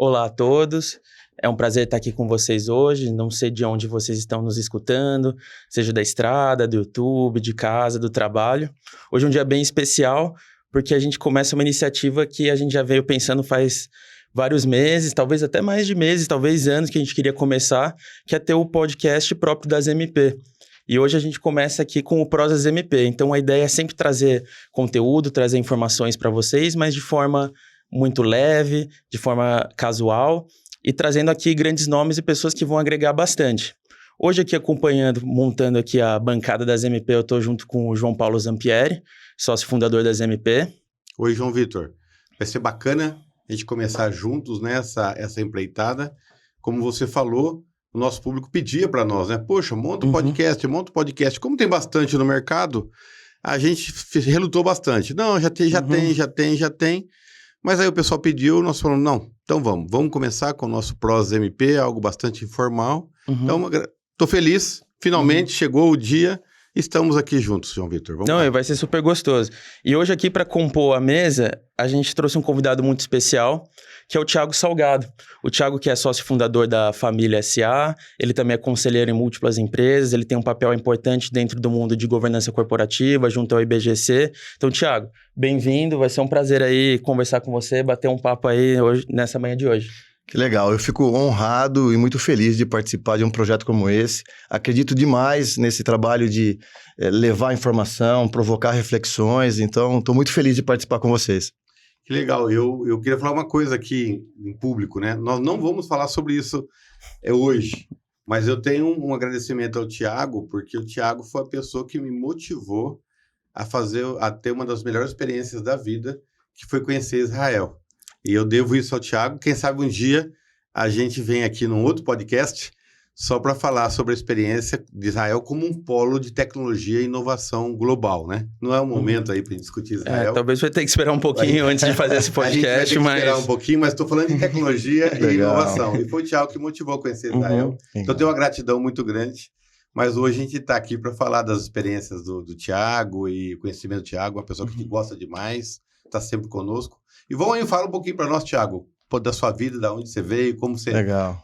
Olá a todos, é um prazer estar aqui com vocês hoje, não sei de onde vocês estão nos escutando, seja da estrada, do YouTube, de casa, do trabalho. Hoje é um dia bem especial, porque a gente começa uma iniciativa que a gente já veio pensando faz vários meses, talvez até mais de meses, talvez anos que a gente queria começar, que é ter o podcast próprio das MP. E hoje a gente começa aqui com o Prosas MP, então a ideia é sempre trazer conteúdo, trazer informações para vocês, mas de forma muito leve, de forma casual, e trazendo aqui grandes nomes e pessoas que vão agregar bastante. Hoje aqui acompanhando, montando aqui a bancada das MP, eu estou junto com o João Paulo Zampieri, sócio fundador das MP. Oi, João Vitor. Vai ser bacana a gente começar juntos nessa empreitada. Como você falou, o nosso público pedia para nós, né? Poxa, monta um podcast. Como tem bastante no mercado, a gente relutou bastante. Não, já tem. Mas aí o pessoal pediu, nós falamos, não, então vamos começar com o nosso Prosas MP, algo bastante informal. Então, tô feliz, finalmente chegou o dia, estamos aqui juntos, João Vitor. Não, vai ser super gostoso. E hoje aqui para compor a mesa, a gente trouxe um convidado muito especial, que é o Thiago Salgado. O Thiago que é sócio fundador da Família SA, ele também é conselheiro em múltiplas empresas, ele tem um papel importante dentro do mundo de governança corporativa, junto ao IBGC. Então, Thiago, bem-vindo, vai ser um prazer aí conversar com você, bater um papo aí hoje, nessa manhã de hoje. Que legal, eu fico honrado e muito feliz de participar de um projeto como esse. Acredito demais nesse trabalho de levar informação, provocar reflexões, então estou muito feliz de participar com vocês. Que legal, eu queria falar uma coisa aqui em público, né? Nós não vamos falar sobre isso hoje, mas eu tenho um agradecimento ao Thiago, porque o Thiago foi a pessoa que me motivou a ter uma das melhores experiências da vida, que foi conhecer Israel. E eu devo isso ao Thiago. Quem sabe um dia a gente vem aqui num outro podcast só para falar sobre a experiência de Israel como um polo de tecnologia e inovação global, né? Não é o momento aí para gente discutir Israel. Talvez vai ter que esperar um pouquinho antes de fazer esse podcast. A gente vai ter que esperar um pouquinho, mas estou falando de tecnologia e inovação. E foi o Thiago que motivou a conhecer Israel. Então, tenho uma gratidão muito grande. Mas hoje a gente está aqui para falar das experiências do Thiago e conhecimento do Thiago, uma pessoa que a gente gosta demais, está sempre conosco. E vamos aí, fala um pouquinho para nós, Thiago, da sua vida, da onde você veio, como você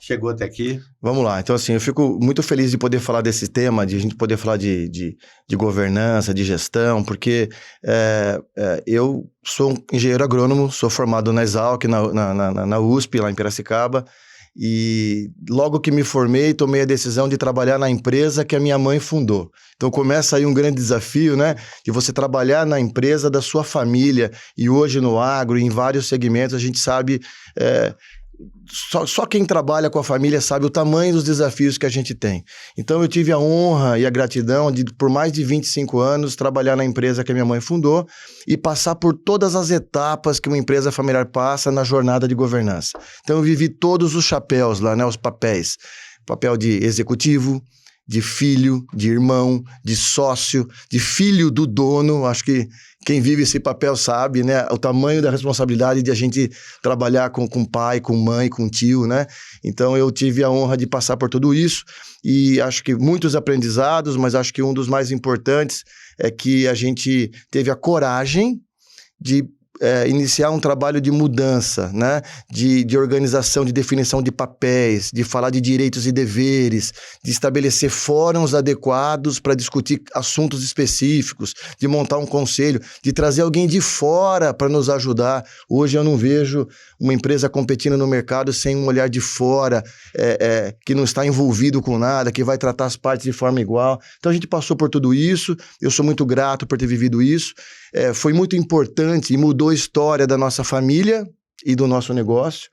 chegou até aqui. Vamos lá. Então, assim, eu fico muito feliz de poder falar desse tema, de a gente poder falar de governança, de gestão, porque eu sou um engenheiro agrônomo, sou formado na Exalc, na USP, lá em Piracicaba, e logo que me formei, tomei a decisão de trabalhar na empresa que a minha mãe fundou. Então começa aí um grande desafio, né? De você trabalhar na empresa da sua família, e hoje no agro, em vários segmentos, a gente sabe... Só quem trabalha com a família sabe o tamanho dos desafios que a gente tem. Então eu tive a honra e a gratidão de, por mais de 25 anos, trabalhar na empresa que a minha mãe fundou e passar por todas as etapas que uma empresa familiar passa na jornada de governança. Então eu vivi todos os chapéus lá, né, os papéis. Papel de executivo, de filho, de irmão, de sócio, de filho do dono. Acho que quem vive esse papel sabe, né, o tamanho da responsabilidade de a gente trabalhar com pai, com mãe, com tio, né? Então eu tive a honra de passar por tudo isso e acho que muitos aprendizados, mas acho que um dos mais importantes é que a gente teve a coragem de iniciar um trabalho de mudança, né? De organização, de definição de papéis, de falar de direitos e deveres, de estabelecer fóruns adequados para discutir assuntos específicos, de montar um conselho, de trazer alguém de fora para nos ajudar. Hoje eu não vejo uma empresa competindo no mercado sem um olhar de fora, que não está envolvido com nada, que vai tratar as partes de forma igual. Então a gente passou por tudo isso, eu sou muito grato por ter vivido isso. Foi muito importante e mudou a história da nossa família e do nosso negócio.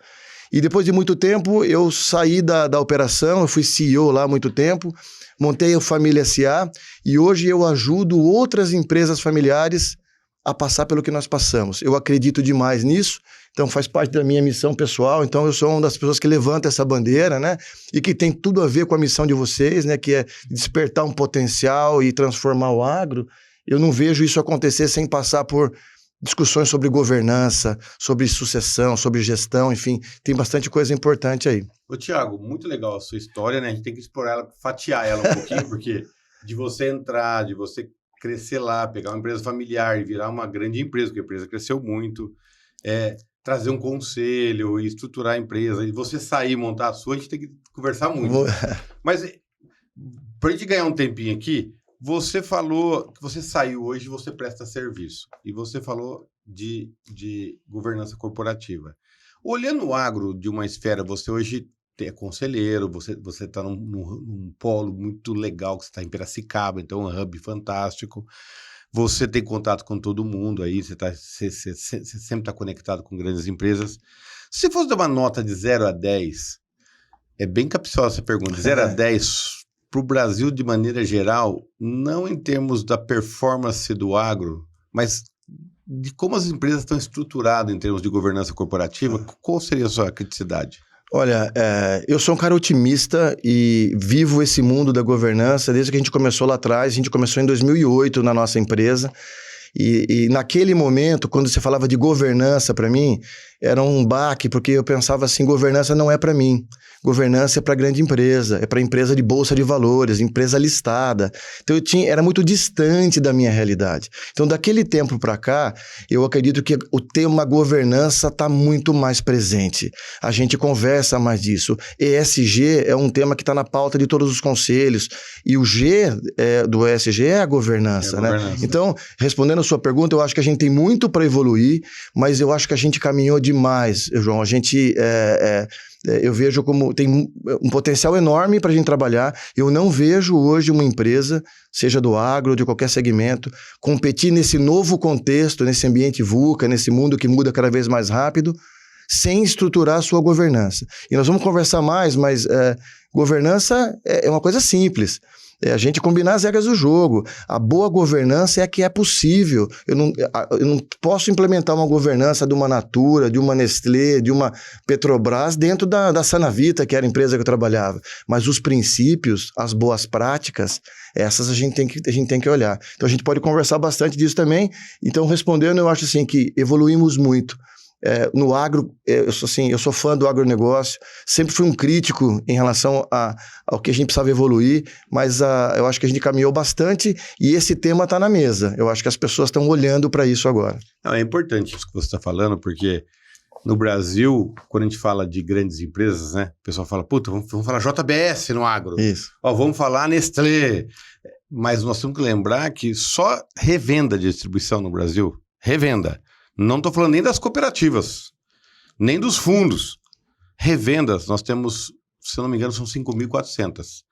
E depois de muito tempo, eu saí da operação, eu fui CEO lá há muito tempo, montei a Família SA e hoje eu ajudo outras empresas familiares a passar pelo que nós passamos. Eu acredito demais nisso, então faz parte da minha missão pessoal, então eu sou uma das pessoas que levanta essa bandeira, né? E que tem tudo a ver com a missão de vocês, né? Que é despertar um potencial e transformar o agro. Eu não vejo isso acontecer sem passar por discussões sobre governança, sobre sucessão, sobre gestão, enfim, tem bastante coisa importante aí. Ô, Thiago, muito legal a sua história, né? A gente tem que explorar ela, fatiar ela um pouquinho, porque de você entrar, de você crescer lá, pegar uma empresa familiar e virar uma grande empresa, porque a empresa cresceu muito, trazer um conselho e estruturar a empresa, e você sair e montar a sua, a gente tem que conversar muito. Mas, para a gente ganhar um tempinho aqui, você falou que você saiu hoje e você presta serviço. E você falou de governança corporativa. Olhando o agro de uma esfera, você hoje é conselheiro, você está num polo muito legal, que você está em Piracicaba, então é um hub fantástico. Você tem contato com todo mundo aí, você sempre está conectado com grandes empresas. Se fosse dar uma nota de 0 a 10, é bem capciosa essa pergunta, de 0 a 10... para o Brasil, de maneira geral, não em termos da performance do agro, mas de como as empresas estão estruturadas em termos de governança corporativa, qual seria a sua criticidade? Olha, eu sou um cara otimista e vivo esse mundo da governança desde que a gente começou lá atrás. A gente começou em 2008 na nossa empresa. E naquele momento, quando você falava de governança para mim, era um baque, porque eu pensava assim, governança não é para mim. Governança é para grande empresa, é para empresa de bolsa de valores, empresa listada. Então era muito distante da minha realidade. Então daquele tempo para cá, eu acredito que o tema governança está muito mais presente. A gente conversa mais disso. ESG é um tema que está na pauta de todos os conselhos. E o G do ESG é a governança, né? Então, respondendo a sua pergunta, eu acho que a gente tem muito para evoluir, mas eu acho que a gente caminhou demais, João. A gente... eu vejo como tem um potencial enorme para a gente trabalhar. Eu não vejo hoje uma empresa, seja do agro ou de qualquer segmento, competir nesse novo contexto, nesse ambiente VUCA, nesse mundo que muda cada vez mais rápido, sem estruturar a sua governança. E nós vamos conversar mais, mas governança é uma coisa simples. É a gente combinar as regras do jogo. A boa governança é a que é possível. Eu não posso implementar uma governança de uma Natura, de uma Nestlé, de uma Petrobras dentro da Sanavita, que era a empresa que eu trabalhava. Mas os princípios, as boas práticas, essas a gente tem que olhar. Então a gente pode conversar bastante disso também. Então, respondendo, eu acho assim que evoluímos muito. No agro, eu sou fã do agronegócio, sempre fui um crítico em relação ao que a gente precisava evoluir, mas eu acho que a gente caminhou bastante e esse tema está na mesa. Eu acho que as pessoas estão olhando para isso agora. Não, é importante isso que você está falando, porque no Brasil, quando a gente fala de grandes empresas, né, o pessoal fala, puta, vamos falar JBS no agro. Isso. Vamos falar Nestlé. Mas nós temos que lembrar que só revenda de distribuição no Brasil, revenda. Não estou falando nem das cooperativas, nem dos fundos. Revendas, nós temos, se eu não me engano, são 5.400.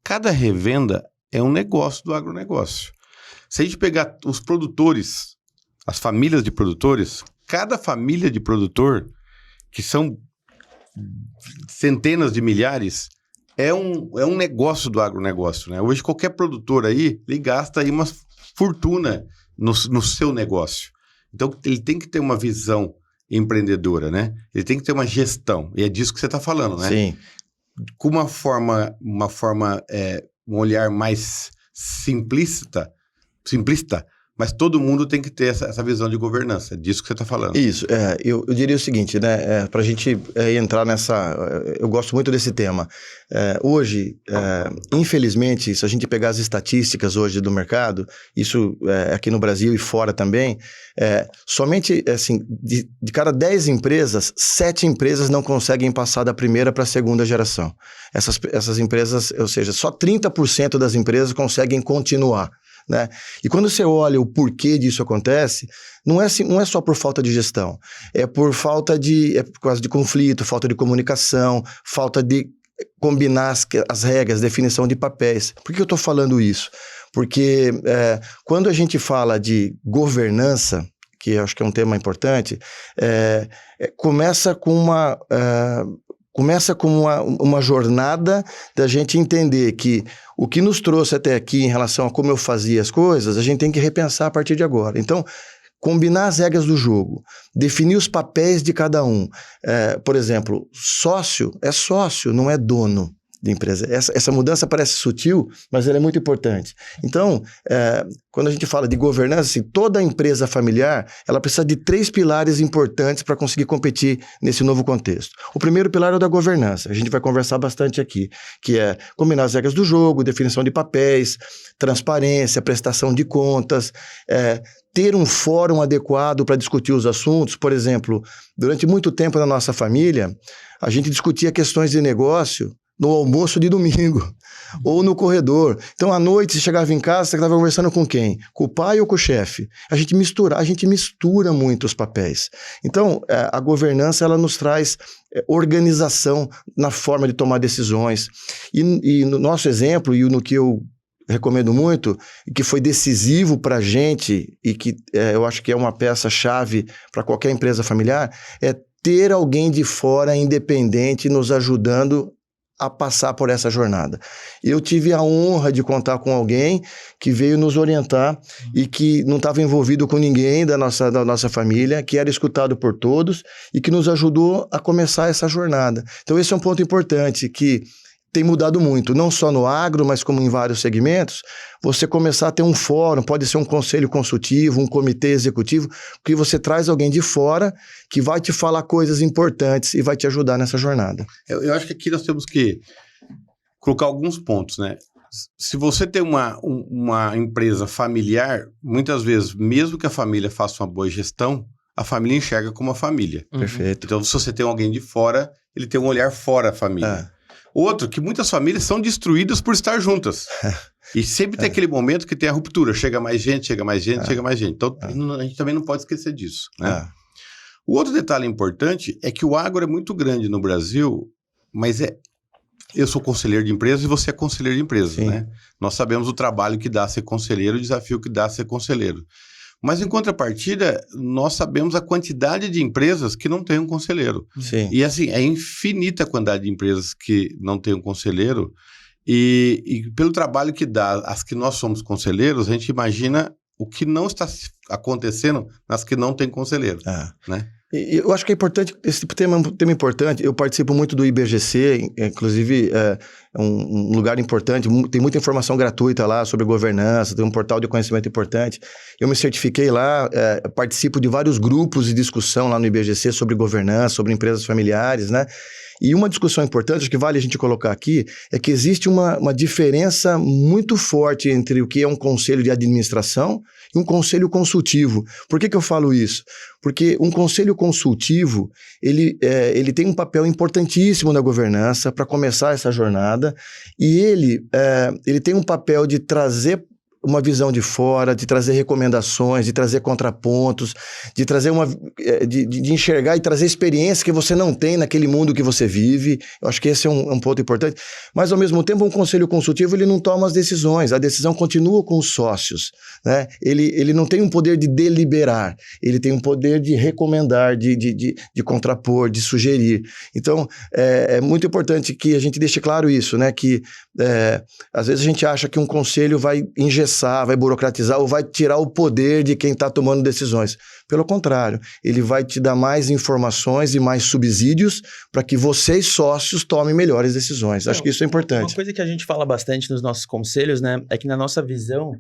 Cada revenda é um negócio do agronegócio. Se a gente pegar os produtores, as famílias de produtores, cada família de produtor, que são centenas de milhares, é um negócio do agronegócio, né? Hoje qualquer produtor aí, ele gasta aí uma fortuna no seu negócio. Então, ele tem que ter uma visão empreendedora, né? Ele tem que ter uma gestão. E é disso que você está falando, né? Sim. Com um olhar mais simplista, mas todo mundo tem que ter essa visão de governança. É disso que você está falando. Isso. Eu diria o seguinte, né? Para a gente entrar nessa... Eu gosto muito desse tema. Hoje, infelizmente, se a gente pegar as estatísticas hoje do mercado, isso aqui no Brasil e fora também, somente assim, de cada 10 empresas, 7 empresas não conseguem passar da primeira para a segunda geração. Essas empresas, ou seja, só 30% das empresas conseguem continuar. Né? E quando você olha o porquê disso acontece, não é só por falta de gestão, é por causa de conflito, falta de comunicação, falta de combinar as regras, definição de papéis. Por que eu estou falando isso? Porque quando a gente fala de governança, que eu acho que é um tema importante, começa com uma jornada da gente entender que o que nos trouxe até aqui em relação a como eu fazia as coisas, a gente tem que repensar a partir de agora. Então, combinar as regras do jogo, definir os papéis de cada um. Por exemplo, sócio é sócio, não é dono. de empresa. Essa mudança parece sutil, mas ela é muito importante. Então, quando a gente fala de governança, assim, toda empresa familiar, ela precisa de 3 pilares importantes para conseguir competir nesse novo contexto. O primeiro pilar é o da governança. A gente vai conversar bastante aqui, que é combinar as regras do jogo, definição de papéis, transparência, prestação de contas, ter um fórum adequado para discutir os assuntos. Por exemplo, durante muito tempo na nossa família, a gente discutia questões de negócio no almoço de domingo, ou no corredor. Então, à noite, você chegava em casa, você estava conversando com quem? Com o pai ou com o chefe? A gente mistura muito os papéis. Então, a governança, ela nos traz organização na forma de tomar decisões. E no nosso exemplo, e no que eu recomendo muito, e que foi decisivo para a gente, e que eu acho que é uma peça-chave para qualquer empresa familiar, é ter alguém de fora independente nos ajudando a passar por essa jornada. Eu tive a honra de contar com alguém que veio nos orientar e que não estava envolvido com ninguém da nossa família, que era escutado por todos e que nos ajudou a começar essa jornada. Então esse é um ponto importante que tem mudado muito, não só no agro, mas como em vários segmentos, você começar a ter um fórum, pode ser um conselho consultivo, um comitê executivo, que você traz alguém de fora que vai te falar coisas importantes e vai te ajudar nessa jornada. Eu acho que aqui nós temos que colocar alguns pontos, né? Se você tem uma empresa familiar, muitas vezes, mesmo que a família faça uma boa gestão, a família enxerga como a família. Perfeito. Então, se você tem alguém de fora, ele tem um olhar fora da família. Outro, que muitas famílias são destruídas por estar juntas. E sempre tem aquele momento que tem a ruptura. Chega mais gente, chega mais gente, chega mais gente. Então, a gente também não pode esquecer disso, né? O outro detalhe importante é que o agro é muito grande no Brasil, mas eu sou conselheiro de empresas e você é conselheiro de empresas, né? Nós sabemos o trabalho que dá ser conselheiro, o desafio que dá ser conselheiro. Mas, em contrapartida, nós sabemos a quantidade de empresas que não têm um conselheiro. Sim. E, assim, é infinita a quantidade de empresas que não têm um conselheiro. E pelo trabalho que dá as que nós somos conselheiros, a gente imagina o que não está acontecendo nas que não têm conselheiro, né? E eu acho que é importante, esse tema é um tema importante. Eu participo muito do IBGC, inclusive é um lugar importante, tem muita informação gratuita lá sobre governança, tem um portal de conhecimento importante. Eu me certifiquei lá, participo de vários grupos de discussão lá no IBGC sobre governança, sobre empresas familiares, né? E uma discussão importante, acho que vale a gente colocar aqui, é que existe uma diferença muito forte entre o que é um conselho de administração e um conselho consultivo. Por que eu falo isso? Porque um conselho consultivo, ele tem um papel importantíssimo na governança para começar essa jornada, e ele tem um papel de trazer uma visão de fora, de trazer recomendações, de trazer contrapontos, de trazer de enxergar e trazer experiência que você não tem naquele mundo que você vive. Eu acho que esse é um ponto importante. Mas, ao mesmo tempo, um conselho consultivo, ele não toma as decisões. A decisão continua com os sócios, né? Ele não tem um poder de deliberar. Ele tem um poder de recomendar, de contrapor, de sugerir. Então, é muito importante que a gente deixe claro isso, né? Que, às vezes, a gente acha que um conselho vai engessar, vai burocratizar ou vai tirar o poder de quem está tomando decisões. Pelo contrário, ele vai te dar mais informações e mais subsídios para que vocês, sócios, tomem melhores decisões. Acho que isso é importante. Uma coisa que a gente fala bastante nos nossos conselhos, né, é que na nossa visão,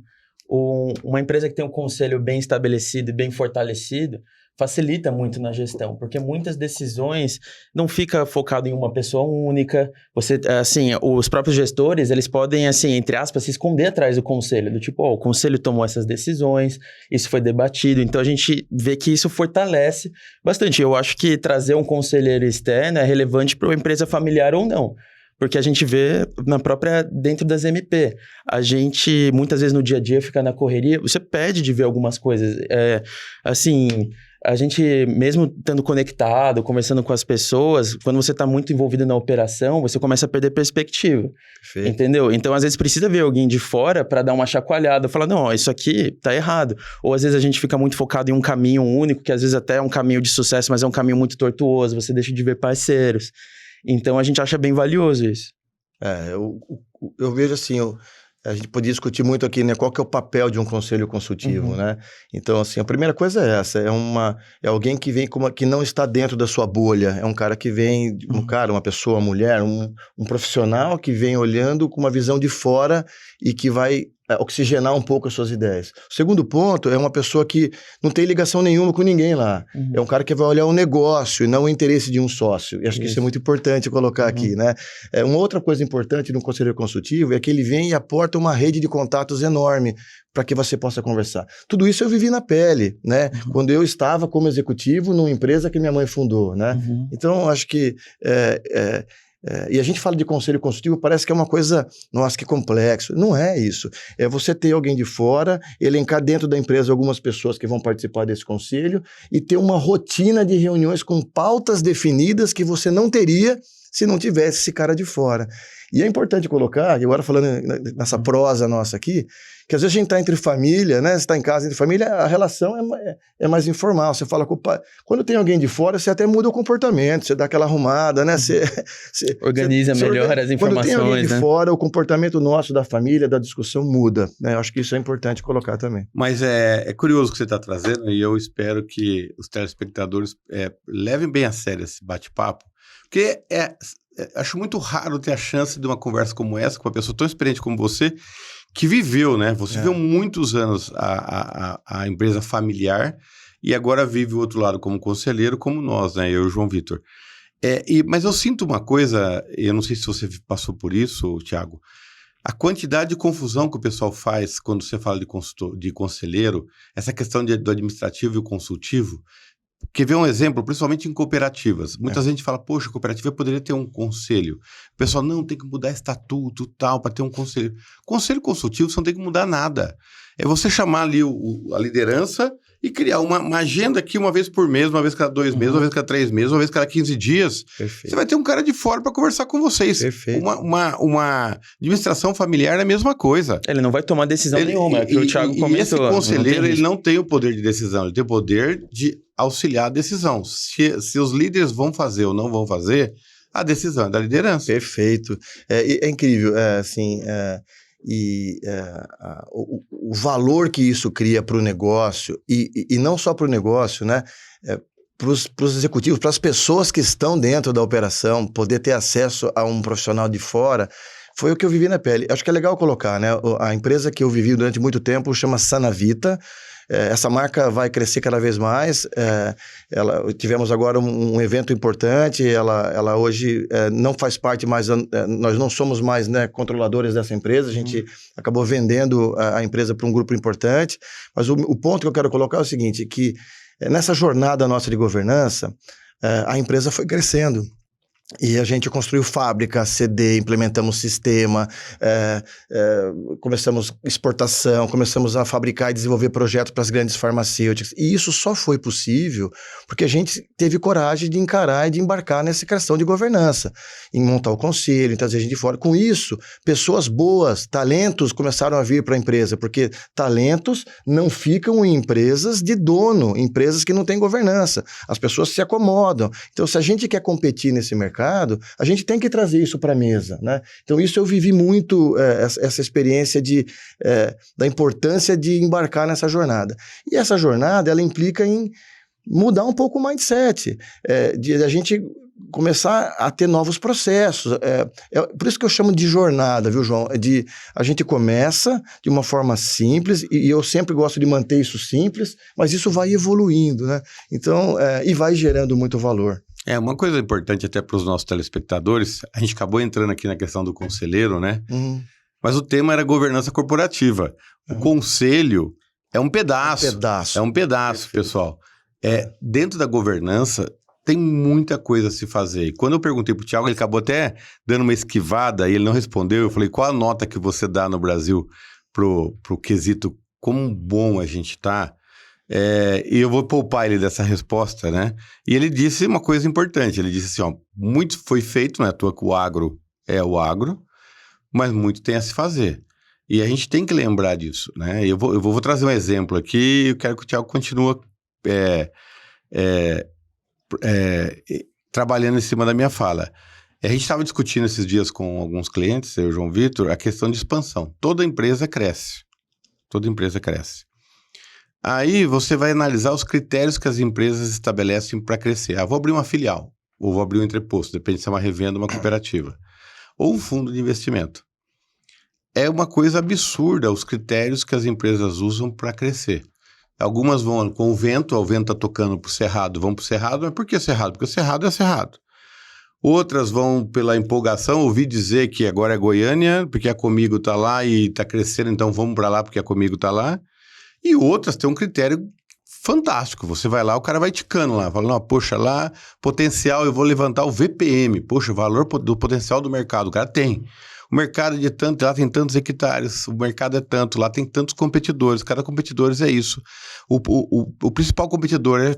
uma empresa que tem um conselho bem estabelecido e bem fortalecido facilita muito na gestão, porque muitas decisões não fica focado em uma pessoa única. Você, assim, os próprios gestores, eles podem, assim, entre aspas, se esconder atrás do conselho, do tipo, o conselho tomou essas decisões, isso foi debatido. Então, a gente vê que isso fortalece bastante. Eu acho que trazer um conselheiro externo é relevante para uma empresa familiar ou não. Porque a gente vê dentro das MP. A gente, muitas vezes no dia a dia, fica na correria, você perde de ver algumas coisas. Assim, a gente, mesmo estando conectado, conversando com as pessoas, quando você está muito envolvido na operação, você começa a perder perspectiva. Perfeito. Entendeu? Então, às vezes, precisa ver alguém de fora para dar uma chacoalhada, falar, não, isso aqui tá errado. Ou, às vezes, a gente fica muito focado em um caminho único, que às vezes até é um caminho de sucesso, mas é um caminho muito tortuoso, você deixa de ver parceiros. Então, a gente acha bem valioso isso. Eu vejo assim, a gente podia discutir muito aqui, né? Qual que é o papel de um conselho consultivo, né? Então, assim, a primeira coisa é essa, é alguém que vem que não está dentro da sua bolha, é um cara que vem, uma pessoa, uma mulher, um profissional que vem olhando com uma visão de fora e que vai oxigenar um pouco as suas ideias. O segundo ponto é uma pessoa que não tem ligação nenhuma com ninguém lá. É um cara que vai olhar o negócio e não o interesse de um sócio. E acho que isso é muito importante colocar aqui, né? Uma outra coisa importante no conselheiro consultivo é que ele vem e aporta uma rede de contatos enorme para que você possa conversar. Tudo isso eu vivi na pele, né? Quando eu estava como executivo numa empresa que minha mãe fundou, né? Então, acho que e a gente fala de conselho consultivo, parece que é uma coisa, nossa, que complexo. Não é isso. É você ter alguém de fora, elencar dentro da empresa algumas pessoas que vão participar desse conselho e ter uma rotina de reuniões com pautas definidas que você não teria se não tivesse esse cara de fora. E é importante colocar, e agora falando nessa prosa nossa aqui, que às vezes a gente está entre família, né? Você está em casa entre família, a relação é mais informal. Você fala com o pai. Quando tem alguém de fora, você até muda o comportamento, você dá aquela arrumada, né? Você organiza melhor as informações. Quando tem alguém de né? fora, o comportamento nosso da família, da discussão muda, né? Eu acho que isso é importante colocar também. Mas é curioso o que você está trazendo e eu espero que os telespectadores levem bem a sério esse bate-papo, porque acho muito raro ter a chance de uma conversa como essa com uma pessoa tão experiente como você, que viveu, né? Você viveu muitos anos a empresa familiar e agora vive o outro lado como conselheiro, como nós, né? Eu e o João Vitor. Mas eu sinto uma coisa, eu não sei se você passou por isso, Thiago, a quantidade de confusão que o pessoal faz quando você fala de conselheiro, essa questão do administrativo e o consultivo. Quer ver um exemplo, principalmente em cooperativas. Muita gente fala, poxa, a cooperativa poderia ter um conselho. O pessoal, não, tem que mudar estatuto tal, para ter um conselho. Conselho consultivo, você não tem que mudar nada. É você chamar ali a liderança e criar uma agenda aqui uma vez por mês, uma vez cada 2 meses, uma vez cada 3 meses, uma vez cada 15 dias. Perfeito. Você vai ter um cara de fora para conversar com vocês. Perfeito. Uma administração familiar é a mesma coisa. Ele não vai tomar decisão nenhuma, é o que o Thiago comentou. E esse conselheiro, ele não tem o poder de decisão, ele tem o poder de auxiliar a decisão. Se os líderes vão fazer ou não vão fazer, a decisão é da liderança. Perfeito. É incrível, o valor que isso cria para o negócio, e não só para o negócio, né? Para os executivos, para as pessoas que estão dentro da operação, poder ter acesso a um profissional de fora, foi o que eu vivi na pele. Acho que é legal colocar, né? A empresa que eu vivi durante muito tempo chama Sanavita. Essa marca vai crescer cada vez mais. Tivemos agora um evento importante. Ela hoje não faz parte mais, nós não somos mais, né, controladores dessa empresa. A gente acabou vendendo a empresa para um grupo importante. Mas o ponto que eu quero colocar é o seguinte, que nessa jornada nossa de governança, a empresa foi crescendo. E a gente construiu fábrica, CD, implementamos sistema, começamos exportação, começamos a fabricar e desenvolver projetos para as grandes farmacêuticas. E isso só foi possível porque a gente teve coragem de encarar e de embarcar nessa questão de governança, em montar o conselho, em trazer gente de fora. Com isso, pessoas boas, talentos começaram a vir para a empresa, porque talentos não ficam em empresas de dono, empresas que não têm governança. As pessoas se acomodam. Então, se a gente quer competir nesse mercado, a gente tem que trazer isso para a mesa, né? Então, isso eu vivi muito, essa experiência da importância de embarcar nessa jornada. E essa jornada, ela implica em mudar um pouco o mindset, de a gente começar a ter novos processos. Por isso que eu chamo de jornada, viu, João? A gente começa de uma forma simples, e eu sempre gosto de manter isso simples, mas isso vai evoluindo, né? Então, e vai gerando muito valor. Uma coisa importante até para os nossos telespectadores, a gente acabou entrando aqui na questão do conselheiro, né? Mas o tema era governança corporativa. O conselho é um pedaço. É um pedaço, perfeito, pessoal. Dentro da governança, tem muita coisa a se fazer. E quando eu perguntei para o Thiago, ele acabou até dando uma esquivada e ele não respondeu. Eu falei, qual a nota que você dá no Brasil pro quesito como bom a gente está? E eu vou poupar ele dessa resposta, né? E ele disse uma coisa importante, ele disse assim, muito foi feito, não é à toa que o agro é o agro, mas muito tem a se fazer. E a gente tem que lembrar disso, né? Eu vou trazer um exemplo aqui, eu quero que o Thiago continue trabalhando em cima da minha fala. A gente estava discutindo esses dias com alguns clientes, eu e o João Vitor, a questão de expansão. Toda empresa cresce. Toda empresa cresce. Aí você vai analisar os critérios que as empresas estabelecem para crescer. Vou abrir uma filial, ou vou abrir um entreposto, depende se é uma revenda ou uma cooperativa. Ou um fundo de investimento. É uma coisa absurda os critérios que as empresas usam para crescer. Algumas vão com o vento está tocando para o cerrado, vão para o cerrado, mas por que cerrado? Porque o cerrado é cerrado. Outras vão pela empolgação, ouvi dizer que agora é Goiânia, porque a Comigo está lá e está crescendo, então vamos para lá porque a Comigo está lá. E outras têm um critério fantástico. Você vai lá, o cara vai ticando lá, falando, poxa, lá, potencial, eu vou levantar o VPM. Poxa, o valor do potencial do mercado, o cara tem. O mercado é de tanto, lá tem tantos hectares, o mercado é tanto, lá tem tantos competidores, cada competidor é isso. O principal competidor é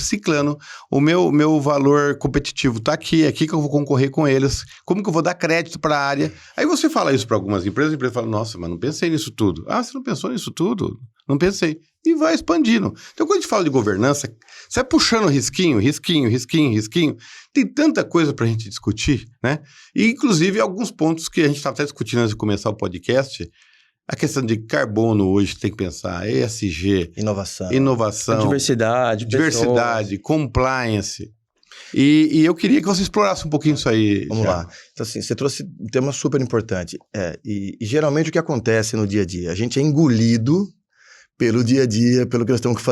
ciclano, o meu valor competitivo está aqui, é aqui que eu vou concorrer com eles, como que eu vou dar crédito para a área? Aí você fala isso para algumas empresas, a empresa fala, nossa, mas não pensei nisso tudo. Você não pensou nisso tudo? Não pensei. E vai expandindo. Então, quando a gente fala de governança, você vai puxando risquinho. Tem tanta coisa para a gente discutir, né? E, inclusive, alguns pontos que a gente estava até discutindo antes de começar o podcast. A questão de carbono hoje tem que pensar, ESG. Inovação. Diversidade, compliance. E eu queria que você explorasse um pouquinho isso aí. Vamos lá. Então, assim, você trouxe um tema super importante. E geralmente o que acontece no dia a dia? A gente é engolido pelo dia a dia, pelo que nós temos que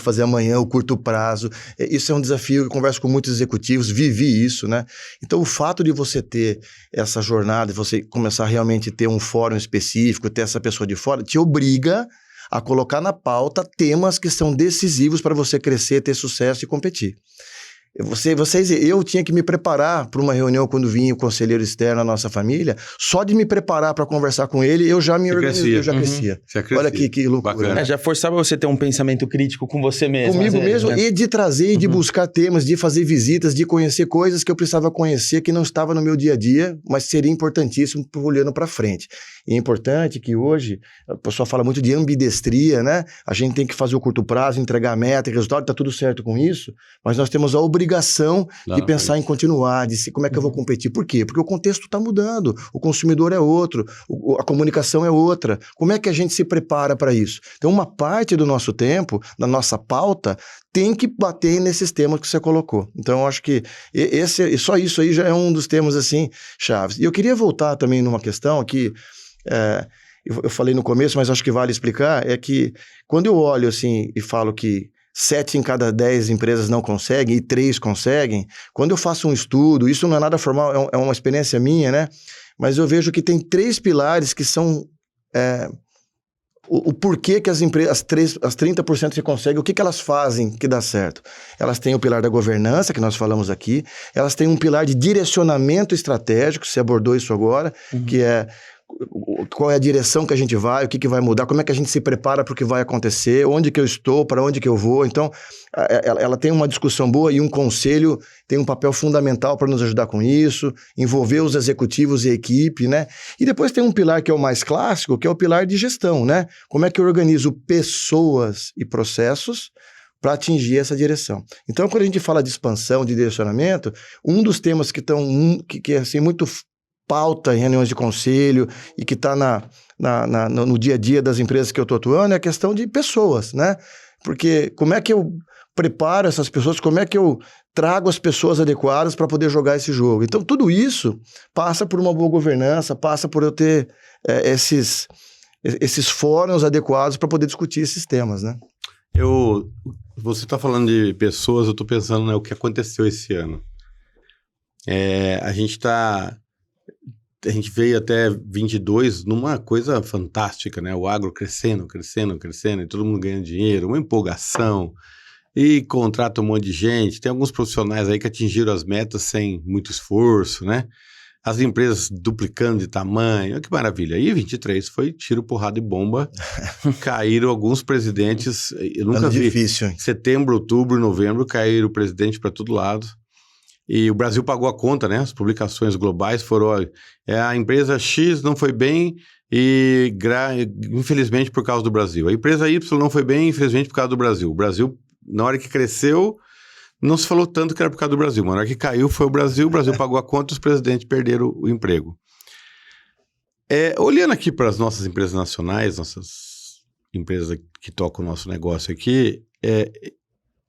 fazer amanhã, o curto prazo. Isso é um desafio, eu converso com muitos executivos, vivi isso, né? Então, o fato de você ter essa jornada, de você começar realmente a ter um fórum específico, ter essa pessoa de fora, te obriga a colocar na pauta temas que são decisivos para você crescer, ter sucesso e competir. Eu tinha que me preparar para uma reunião quando vinha o conselheiro externo da nossa família. Só de me preparar para conversar com ele, eu já me organizei, eu já crescia. Olha que loucura. Né? Já forçava você ter um pensamento crítico com você mesmo. Comigo mesmo, né? E de trazer, e de buscar temas, de fazer visitas, de conhecer coisas que eu precisava conhecer, que não estava no meu dia a dia, mas seria importantíssimo olhando para frente. E é importante que hoje, a pessoa fala muito de ambidestria, né? A gente tem que fazer o curto prazo, entregar a meta, resultado, tá tudo certo com isso, mas nós temos a obrigação de pensar em continuar, como é que eu vou competir. Por quê? Porque o contexto está mudando, o consumidor é outro, a comunicação é outra. Como é que a gente se prepara para isso? Então, uma parte do nosso tempo, da nossa pauta, tem que bater nesses temas que você colocou. Então, eu acho que só isso aí já é um dos temas, assim, chaves. E eu queria voltar também numa questão que eu falei no começo, mas acho que vale explicar, é que quando eu olho assim e falo que 7 em cada 10 empresas não conseguem e 3 conseguem, quando eu faço um estudo, isso não é nada formal, é uma experiência minha, né? Mas eu vejo que tem 3 pilares que são o porquê que as empresas, as 30% que conseguem, o que elas fazem que dá certo? Elas têm o pilar da governança, que nós falamos aqui, elas têm um pilar de direcionamento estratégico, você abordou isso agora, que é qual é a direção que a gente vai, o que vai mudar, como é que a gente se prepara para o que vai acontecer, onde que eu estou, para onde que eu vou. Então, ela tem uma discussão boa e um conselho tem um papel fundamental para nos ajudar com isso, envolver os executivos e a equipe, né? E depois tem um pilar que é o mais clássico, que é o pilar de gestão, né? Como é que eu organizo pessoas e processos para atingir essa direção. Então, quando a gente fala de expansão, de direcionamento, um dos temas que estão que é assim, muito pauta em reuniões de conselho e que está no dia a dia das empresas que eu estou atuando é a questão de pessoas, né? Porque como é que eu preparo essas pessoas, como é que eu trago as pessoas adequadas para poder jogar esse jogo? Então, tudo isso passa por uma boa governança, passa por eu ter esses fóruns adequados para poder discutir esses temas, né? Você está falando de pessoas, eu estou pensando o que aconteceu esse ano. A gente veio até 22 numa coisa fantástica, né? O agro crescendo, e todo mundo ganhando dinheiro, uma empolgação, e contrata um monte de gente. Tem alguns profissionais aí que atingiram as metas sem muito esforço, né? As empresas duplicando de tamanho, que maravilha. E 23 foi tiro, porrada e bomba. Caíram alguns presidentes, eu nunca vi. Difícil, hein? Setembro, outubro, novembro, caíram presidente para todo lado. E o Brasil pagou a conta, né? As publicações globais foram, olha, a empresa X não foi bem e infelizmente por causa do Brasil. A empresa Y não foi bem, infelizmente por causa do Brasil. O Brasil, na hora que cresceu, Não se falou tanto que era por causa do Brasil. Mano, a hora que caiu foi o Brasil pagou a conta e os presidentes perderam o emprego. Olhando aqui para as nossas empresas nacionais, nossas empresas que tocam o nosso negócio aqui,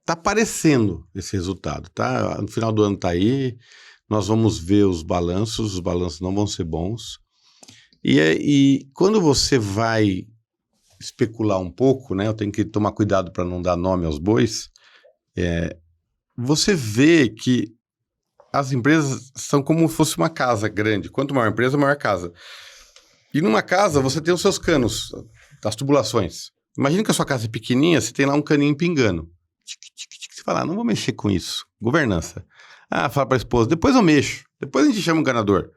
tá aparecendo esse resultado, tá? No final do ano tá aí, nós vamos ver os balanços não vão ser bons. E quando você vai especular um pouco, né? Eu tenho que tomar cuidado para não dar nome aos bois. Você vê que as empresas são como se fosse uma casa grande. Quanto maior a empresa, maior a casa. E numa casa, você tem os seus canos, as tubulações. Imagina que a sua casa é pequenininha, você tem lá um caninho pingando. Você fala, não vou mexer com isso. Governança. Fala para a esposa, depois eu mexo. Depois a gente chama o encanador.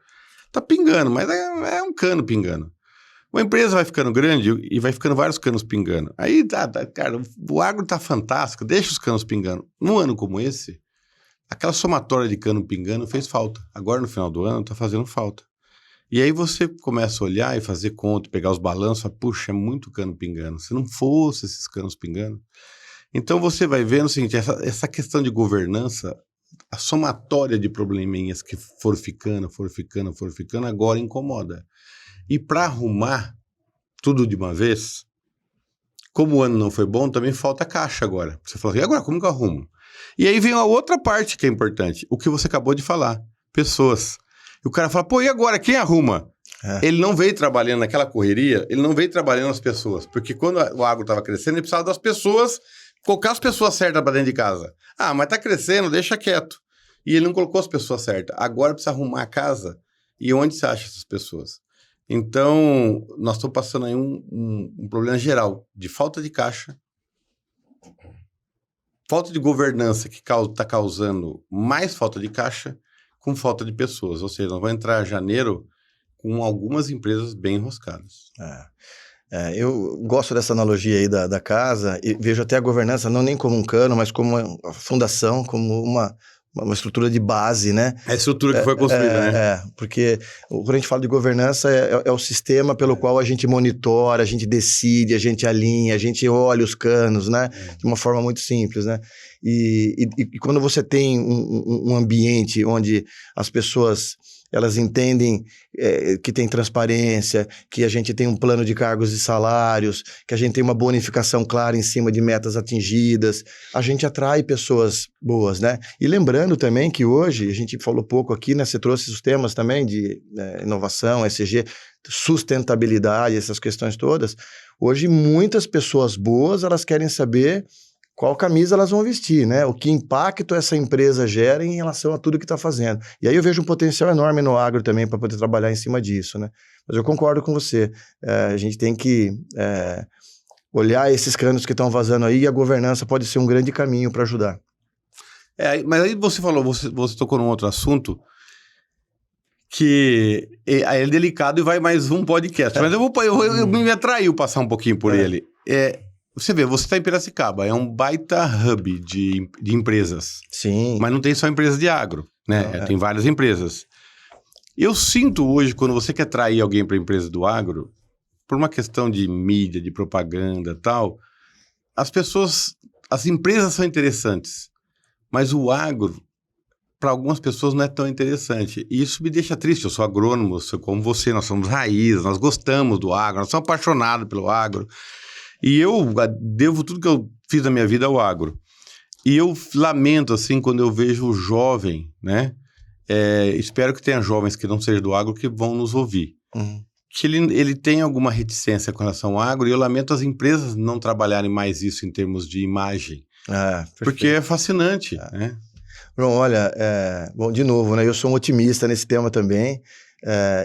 Tá pingando, mas é um cano pingando. Uma empresa vai ficando grande e vai ficando vários canos pingando. Aí, cara, o agro tá fantástico, deixa os canos pingando. Num ano como esse, aquela somatória de cano pingando fez falta. Agora, no final do ano, tá fazendo falta. E aí você começa a olhar e fazer conta, pegar os balanços, puxa, é muito cano pingando. Se não fosse esses canos pingando... Então você vai vendo o seguinte, essa questão de governança, a somatória de probleminhas que foram ficando, agora incomoda. E para arrumar tudo de uma vez, como o ano não foi bom, também falta caixa agora. Você fala assim, e agora como que eu arrumo? E aí vem a outra parte que é importante, o que você acabou de falar, pessoas. E o cara fala, pô, e agora quem arruma? Ele não veio trabalhando naquela correria, ele não veio trabalhando as pessoas, porque quando o agro estava crescendo, ele precisava das pessoas, colocar as pessoas certas para dentro de casa. Mas tá crescendo, deixa quieto. E ele não colocou as pessoas certas. Agora precisa arrumar a casa. E onde você acha essas pessoas? Então, nós estamos passando aí um problema geral de falta de caixa, falta de governança que está causando mais falta de caixa com falta de pessoas. Ou seja, nós vamos entrar em janeiro com algumas empresas bem enroscadas. Eu gosto dessa analogia aí da casa e vejo até a governança não nem como um cano, mas como uma fundação, como uma estrutura de base, né? É a estrutura que foi construída, né? Porque quando a gente fala de governança, é o sistema pelo qual a gente monitora, a gente decide, a gente alinha, a gente olha os canos, né? De uma forma muito simples, né? E quando você tem um ambiente onde as pessoas... elas entendem que tem transparência, que a gente tem um plano de cargos e salários, que a gente tem uma bonificação clara em cima de metas atingidas, a gente atrai pessoas boas, né? E lembrando também que hoje, a gente falou pouco aqui, né? Você trouxe os temas também de inovação, ESG, sustentabilidade, essas questões todas. Hoje, muitas pessoas boas, elas querem saber... qual camisa elas vão vestir, né? O que impacto essa empresa gera em relação a tudo que está fazendo. E aí eu vejo um potencial enorme no agro também para poder trabalhar em cima disso, né? Mas eu concordo com você. A gente tem que olhar esses canos que estão vazando aí e a governança pode ser um grande caminho para ajudar. Mas aí você falou, você tocou num outro assunto que é delicado e vai mais um podcast. Mas eu me atraiu passar um pouquinho por ele. Você vê, você está em Piracicaba, é um baita hub de empresas. Sim. Mas não tem só empresas de agro, né? Tem várias empresas. Eu sinto hoje, quando você quer atrair alguém para a empresa do agro, por uma questão de mídia, de propaganda e tal, as empresas são interessantes, mas o agro, para algumas pessoas, não é tão interessante. E isso me deixa triste. Eu sou agrônomo, sou como você, nós somos raiz, nós gostamos do agro, nós somos apaixonados pelo agro. E eu devo tudo que eu fiz na minha vida ao agro. E eu lamento, assim, quando eu vejo o jovem, né? Espero que tenha jovens que não sejam do agro que vão nos ouvir. Que ele tem alguma reticência com relação ao agro, e eu lamento as empresas não trabalharem mais isso em termos de imagem. Porque é fascinante, né? Bom, olha, bom, de novo, né? Eu sou um otimista nesse tema também.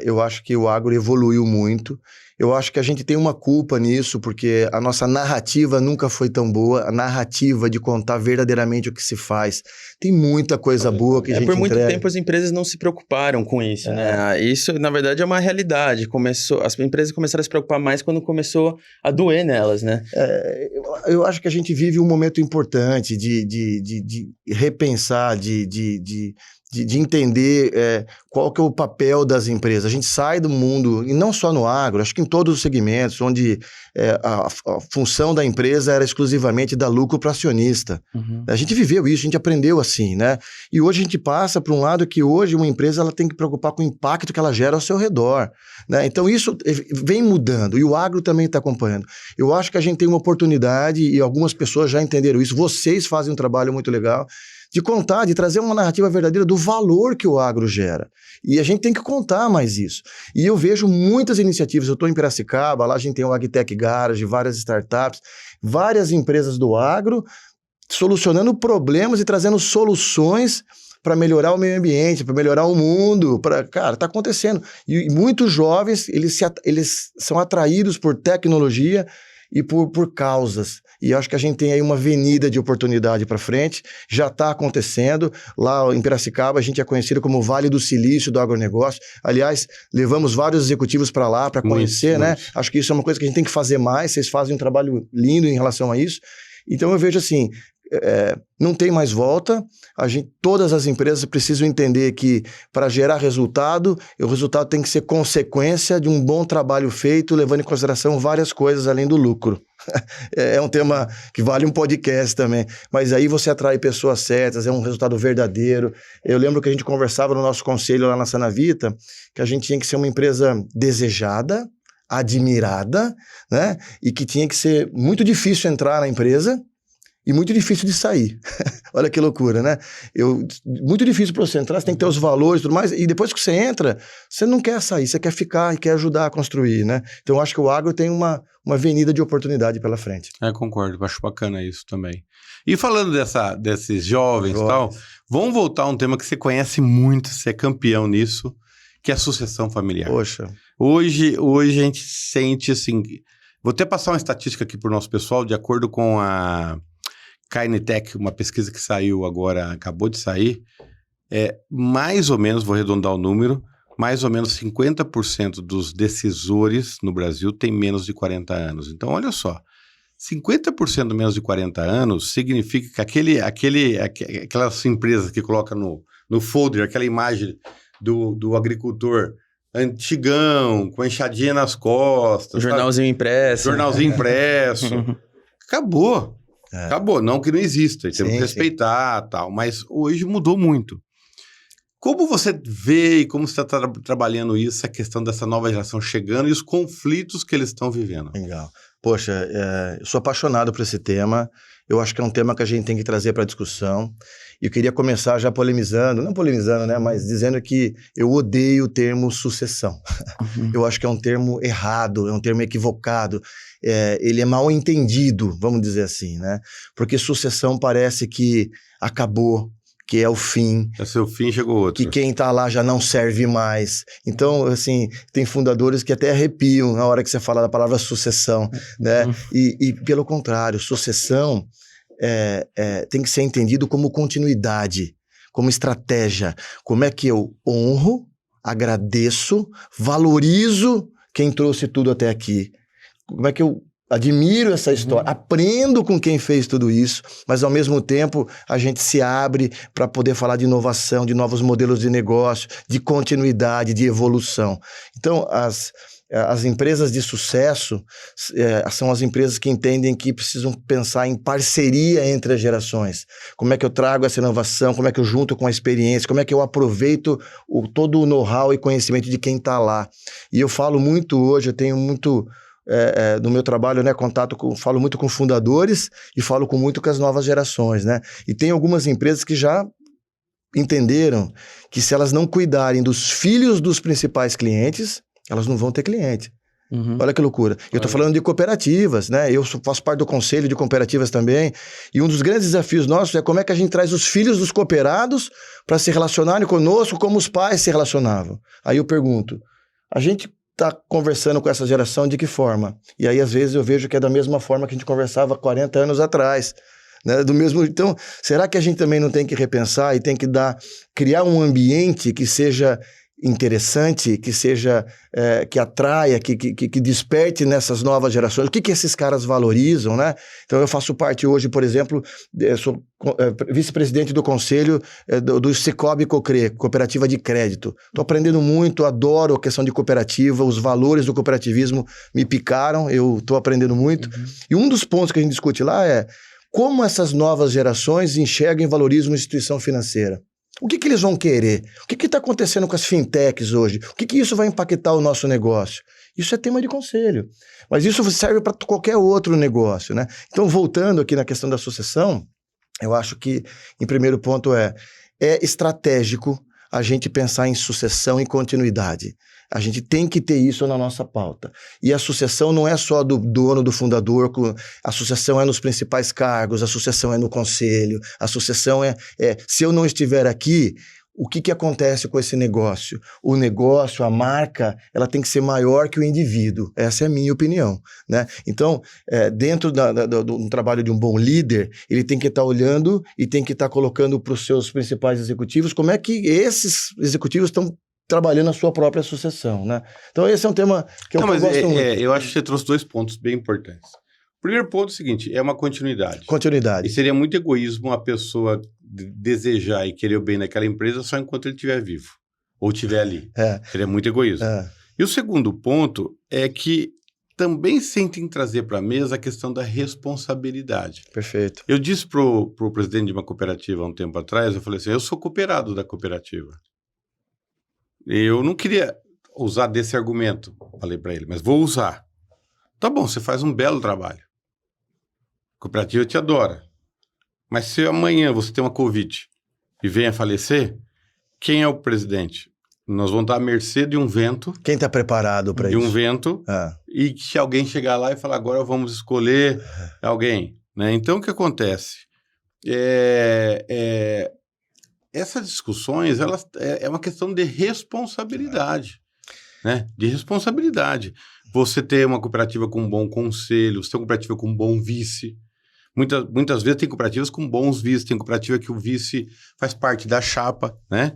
Eu acho que o agro evoluiu muito. Eu acho que a gente tem uma culpa nisso, porque a nossa narrativa nunca foi tão boa, a narrativa de contar verdadeiramente o que se faz. Tem muita coisa boa que a gente Por muito entrega. tempo as empresas não se preocuparam com isso, né? Isso, na verdade, é uma realidade. As empresas começaram a se preocupar mais quando começou a doer nelas, né? Eu acho que a gente vive um momento importante de repensar, de de entender qual que é o papel das empresas. A gente sai do mundo, e não só no agro, acho que em todos os segmentos, onde a função da empresa era exclusivamente dar lucro para acionista. Uhum. A gente viveu isso, a gente aprendeu assim, né? E hoje a gente passa para um lado que hoje uma empresa ela tem que preocupar com o impacto que ela gera ao seu redor, né? Então isso vem mudando, e o agro também está acompanhando. Eu acho que a gente tem uma oportunidade, e algumas pessoas já entenderam isso, vocês fazem um trabalho muito legal, de contar, de trazer uma narrativa verdadeira do valor que o agro gera. E a gente tem que contar mais isso. E eu vejo muitas iniciativas, eu estou em Piracicaba, lá a gente tem o Agtech Garage, várias startups, várias empresas do agro, solucionando problemas e trazendo soluções para melhorar o meio ambiente, para melhorar o mundo, cara, está acontecendo. E muitos jovens, eles são atraídos por tecnologia e por causas. E eu acho que a gente tem aí uma avenida de oportunidade para frente, já está acontecendo. Lá em Piracicaba, a gente é conhecido como o Vale do Silício do agronegócio. Aliás, levamos vários executivos para lá para conhecer, né? Acho que isso é uma coisa que a gente tem que fazer mais, vocês fazem um trabalho lindo em relação a isso. Então eu vejo assim, não tem mais volta, todas as empresas precisam entender que para gerar resultado, o resultado tem que ser consequência de um bom trabalho feito, levando em consideração várias coisas além do lucro. É um tema que vale um podcast também, mas aí você atrai pessoas certas, é um resultado verdadeiro. Eu lembro que a gente conversava no nosso conselho lá na Sanavita, que a gente tinha que ser uma empresa desejada, admirada, né? E que tinha que ser muito difícil entrar na empresa, e muito difícil de sair. Olha que loucura, né? Muito difícil para você entrar, você tem que ter os valores e tudo mais, e depois que você entra, você não quer sair, você quer ficar e quer ajudar a construir, né? Então eu acho que o agro tem uma avenida de oportunidade pela frente. Concordo, acho bacana isso também. E falando desses jovens e tal, vamos voltar a um tema que você conhece muito, você é campeão nisso, que é a sucessão familiar. Poxa. Hoje a gente sente assim... Vou até passar uma estatística aqui para o nosso pessoal, de acordo com a KNTech, uma pesquisa que saiu agora, acabou de sair, mais ou menos, vou arredondar o número, mais ou menos 50% dos decisores no Brasil têm menos de 40 anos. Então, olha só, 50% menos de 40 anos significa que aquelas empresas que colocam no folder, aquela imagem do agricultor antigão, com enxadinha nas costas. Jornalzinho impresso. Acabou. Acabou, não que não exista, temos que respeitar tal, mas hoje mudou muito. Como você vê e como você está trabalhando isso, a questão dessa nova geração chegando e os conflitos que eles estão vivendo? Legal. Poxa, eu sou apaixonado por esse tema, eu acho que é um tema que a gente tem que trazer para a discussão, e eu queria começar já não polemizando, né, mas dizendo que eu odeio o termo sucessão. Uhum. Eu acho que é um termo errado, é um termo equivocado, ele é mal entendido, vamos dizer assim, né? Porque sucessão parece que acabou, que é o fim. É seu fim, chegou outro. Que quem tá lá já não serve mais. Então, assim, tem fundadores que até arrepiam na hora que você fala da palavra sucessão, né? E pelo contrário, sucessão tem que ser entendido como continuidade, como estratégia. Como é que eu honro, agradeço, valorizo quem trouxe tudo até aqui. Como é que eu admiro essa história, aprendo com quem fez tudo isso, mas ao mesmo tempo a gente se abre para poder falar de inovação, de novos modelos de negócio, de continuidade, de evolução. Então, as empresas de sucesso são as empresas que entendem que precisam pensar em parceria entre as gerações. Como é que eu trago essa inovação, como é que eu junto com a experiência, como é que eu aproveito todo o know-how e conhecimento de quem está lá. E eu falo muito hoje, eu tenho muito... no meu trabalho, né, falo muito com fundadores e falo muito com as novas gerações, né? E tem algumas empresas que já entenderam que se elas não cuidarem dos filhos dos principais clientes, elas não vão ter cliente. Uhum. Olha que loucura. Eu estou falando de cooperativas, né? Eu faço parte do conselho de cooperativas também, e um dos grandes desafios nossos é como é que a gente traz os filhos dos cooperados para se relacionarem conosco como os pais se relacionavam. Aí eu pergunto, a gente está conversando com essa geração de que forma? E aí, às vezes, eu vejo que é da mesma forma que a gente conversava 40 anos atrás. Né? Então, será que a gente também não tem que repensar e tem que criar um ambiente que seja interessante, que seja, que atraia, que desperte nessas novas gerações. O que esses caras valorizam, né? Então, eu faço parte hoje, por exemplo, sou vice-presidente do conselho do Cicobi Cocre, Cooperativa de Crédito. Estou aprendendo muito, adoro a questão de cooperativa, os valores do cooperativismo me picaram, eu estou aprendendo muito. E um dos pontos que a gente discute lá é como essas novas gerações enxergam e valorizam uma instituição financeira. O que eles vão querer? O que está acontecendo com as fintechs hoje? O que isso vai impactar o nosso negócio? Isso é tema de conselho. Mas isso serve para qualquer outro negócio, né? Então, voltando aqui na questão da sucessão, eu acho que, em primeiro ponto, é estratégico a gente pensar em sucessão e continuidade. A gente tem que ter isso na nossa pauta. E a sucessão não é só do dono, do fundador, a sucessão é nos principais cargos, a sucessão é no conselho, a sucessão se eu não estiver aqui, o que acontece com esse negócio? O negócio, a marca, ela tem que ser maior que o indivíduo. Essa é a minha opinião, né? Então, dentro do trabalho de um bom líder, ele tem que estar olhando e tem que estar colocando para os seus principais executivos como é que esses executivos estão trabalhando a sua própria sucessão, né? Então, esse é um tema que eu gosto muito. Eu acho que você trouxe 2 pontos bem importantes. O primeiro ponto é o seguinte, é uma continuidade. Continuidade. E seria muito egoísmo a pessoa desejar e querer o bem daquela empresa só enquanto ele estiver vivo, ou estiver ali. Seria muito egoísmo. E o segundo ponto é que também sentem trazer para a mesa a questão da responsabilidade. Perfeito. Eu disse pro presidente de uma cooperativa há um tempo atrás, eu falei assim, eu sou cooperado da cooperativa. Eu não queria usar desse argumento, falei para ele, mas vou usar. Tá bom, você faz um belo trabalho. A cooperativa te adora. Mas se amanhã você tem uma Covid e venha a falecer, quem é o presidente? Nós vamos estar à mercê de um vento. Quem está preparado para isso? De um vento. E se alguém chegar lá e falar, agora vamos escolher alguém. Né? Então, o que acontece? Essas discussões, elas, é uma questão de responsabilidade. Né? De responsabilidade. Você ter uma cooperativa com um bom conselho, você ter uma cooperativa com um bom vice. Muitas vezes tem cooperativas com bons vices, tem cooperativa que o vice faz parte da chapa, né?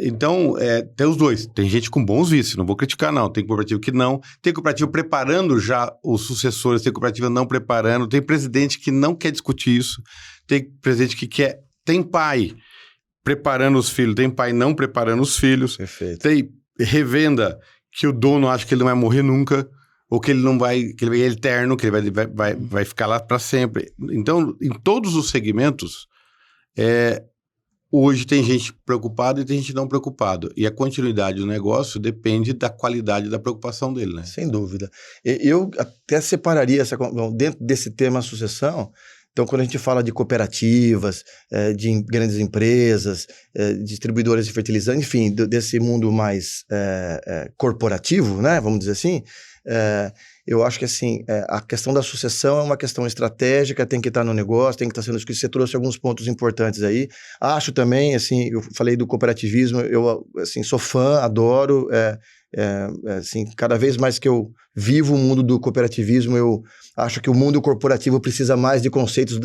Então, tem os dois. Tem gente com bons vices, não vou criticar não. Tem cooperativa que não. Tem cooperativa preparando já os sucessores, tem cooperativa não preparando. Tem presidente que não quer discutir isso. Tem presidente que quer... Tem pai preparando os filhos, tem pai não preparando os filhos. Perfeito. Tem revenda que o dono acha que ele não vai morrer nunca, ou que ele não vai, que ele é eterno, que ele vai ficar lá para sempre. Então, em todos os segmentos, hoje tem gente preocupada e tem gente não preocupada. E a continuidade do negócio depende da qualidade da preocupação dele, né? Sem dúvida. Eu até separaria dentro desse tema sucessão. Então, quando a gente fala de cooperativas, de grandes empresas, distribuidoras de fertilizantes, enfim, desse mundo mais corporativo, né, vamos dizer assim, eu acho que assim, a questão da sucessão é uma questão estratégica, tem que estar no negócio, tem que estar sendo discutido. Você trouxe alguns pontos importantes aí. Acho também, assim, eu falei do cooperativismo, eu assim, sou fã, adoro, assim, cada vez mais que eu vivo o mundo do cooperativismo, eu acho que o mundo corporativo precisa mais de conceitos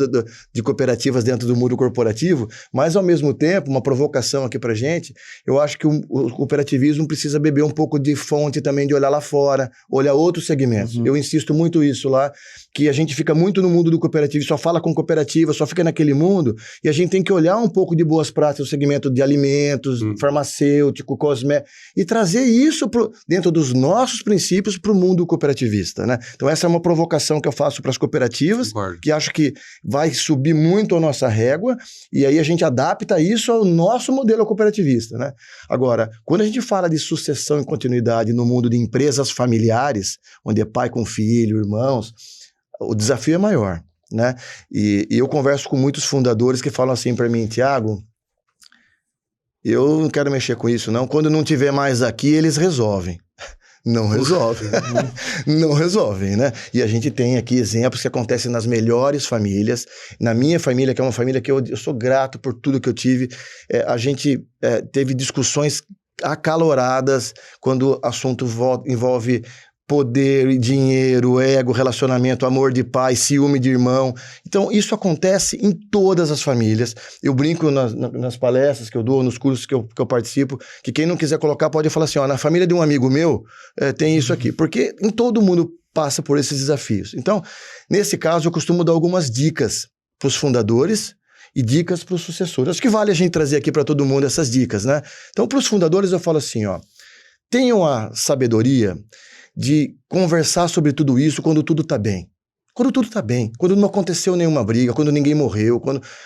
de cooperativas dentro do mundo corporativo, mas ao mesmo tempo, uma provocação aqui pra gente, eu acho que o cooperativismo precisa beber um pouco de fonte também, de olhar lá fora, olhar outros segmentos. Eu insisto muito isso lá, que a gente fica muito no mundo do cooperativo, só fala com cooperativa, só fica naquele mundo, e a gente tem que olhar um pouco de boas práticas no segmento de alimentos, farmacêutico, cosmético, e trazer isso dentro dos nossos princípios para o mundo cooperativista, né? Então essa é uma provocação que eu faço para as cooperativas, que acho que vai subir muito a nossa régua, e aí a gente adapta isso ao nosso modelo cooperativista, né? Agora, quando a gente fala de sucessão e continuidade no mundo de empresas familiares, onde é pai com filho, irmãos, o desafio é maior, né? E eu converso com muitos fundadores que falam assim para mim, Tiago, eu não quero mexer com isso não, quando não tiver mais aqui, eles resolvem. Não resolve. Não resolvem, né? E a gente tem aqui exemplos que acontecem nas melhores famílias. Na minha família, que é uma família que eu sou grato por tudo que eu tive, a gente teve discussões acaloradas quando o assunto envolve poder, dinheiro, ego, relacionamento, amor de pai, ciúme de irmão. Então, isso acontece em todas as famílias. Eu brinco nas palestras que eu dou, nos cursos que eu participo, que quem não quiser colocar pode falar assim, ó, na família de um amigo meu tem isso aqui. Porque em todo mundo passa por esses desafios. Então, nesse caso, eu costumo dar algumas dicas para os fundadores e dicas para os sucessores. Acho que vale a gente trazer aqui para todo mundo essas dicas, né? Então, para os fundadores, eu falo assim, ó, tenham a sabedoria de conversar sobre tudo isso quando tudo está bem. Quando tudo está bem, quando não aconteceu nenhuma briga, quando ninguém morreu,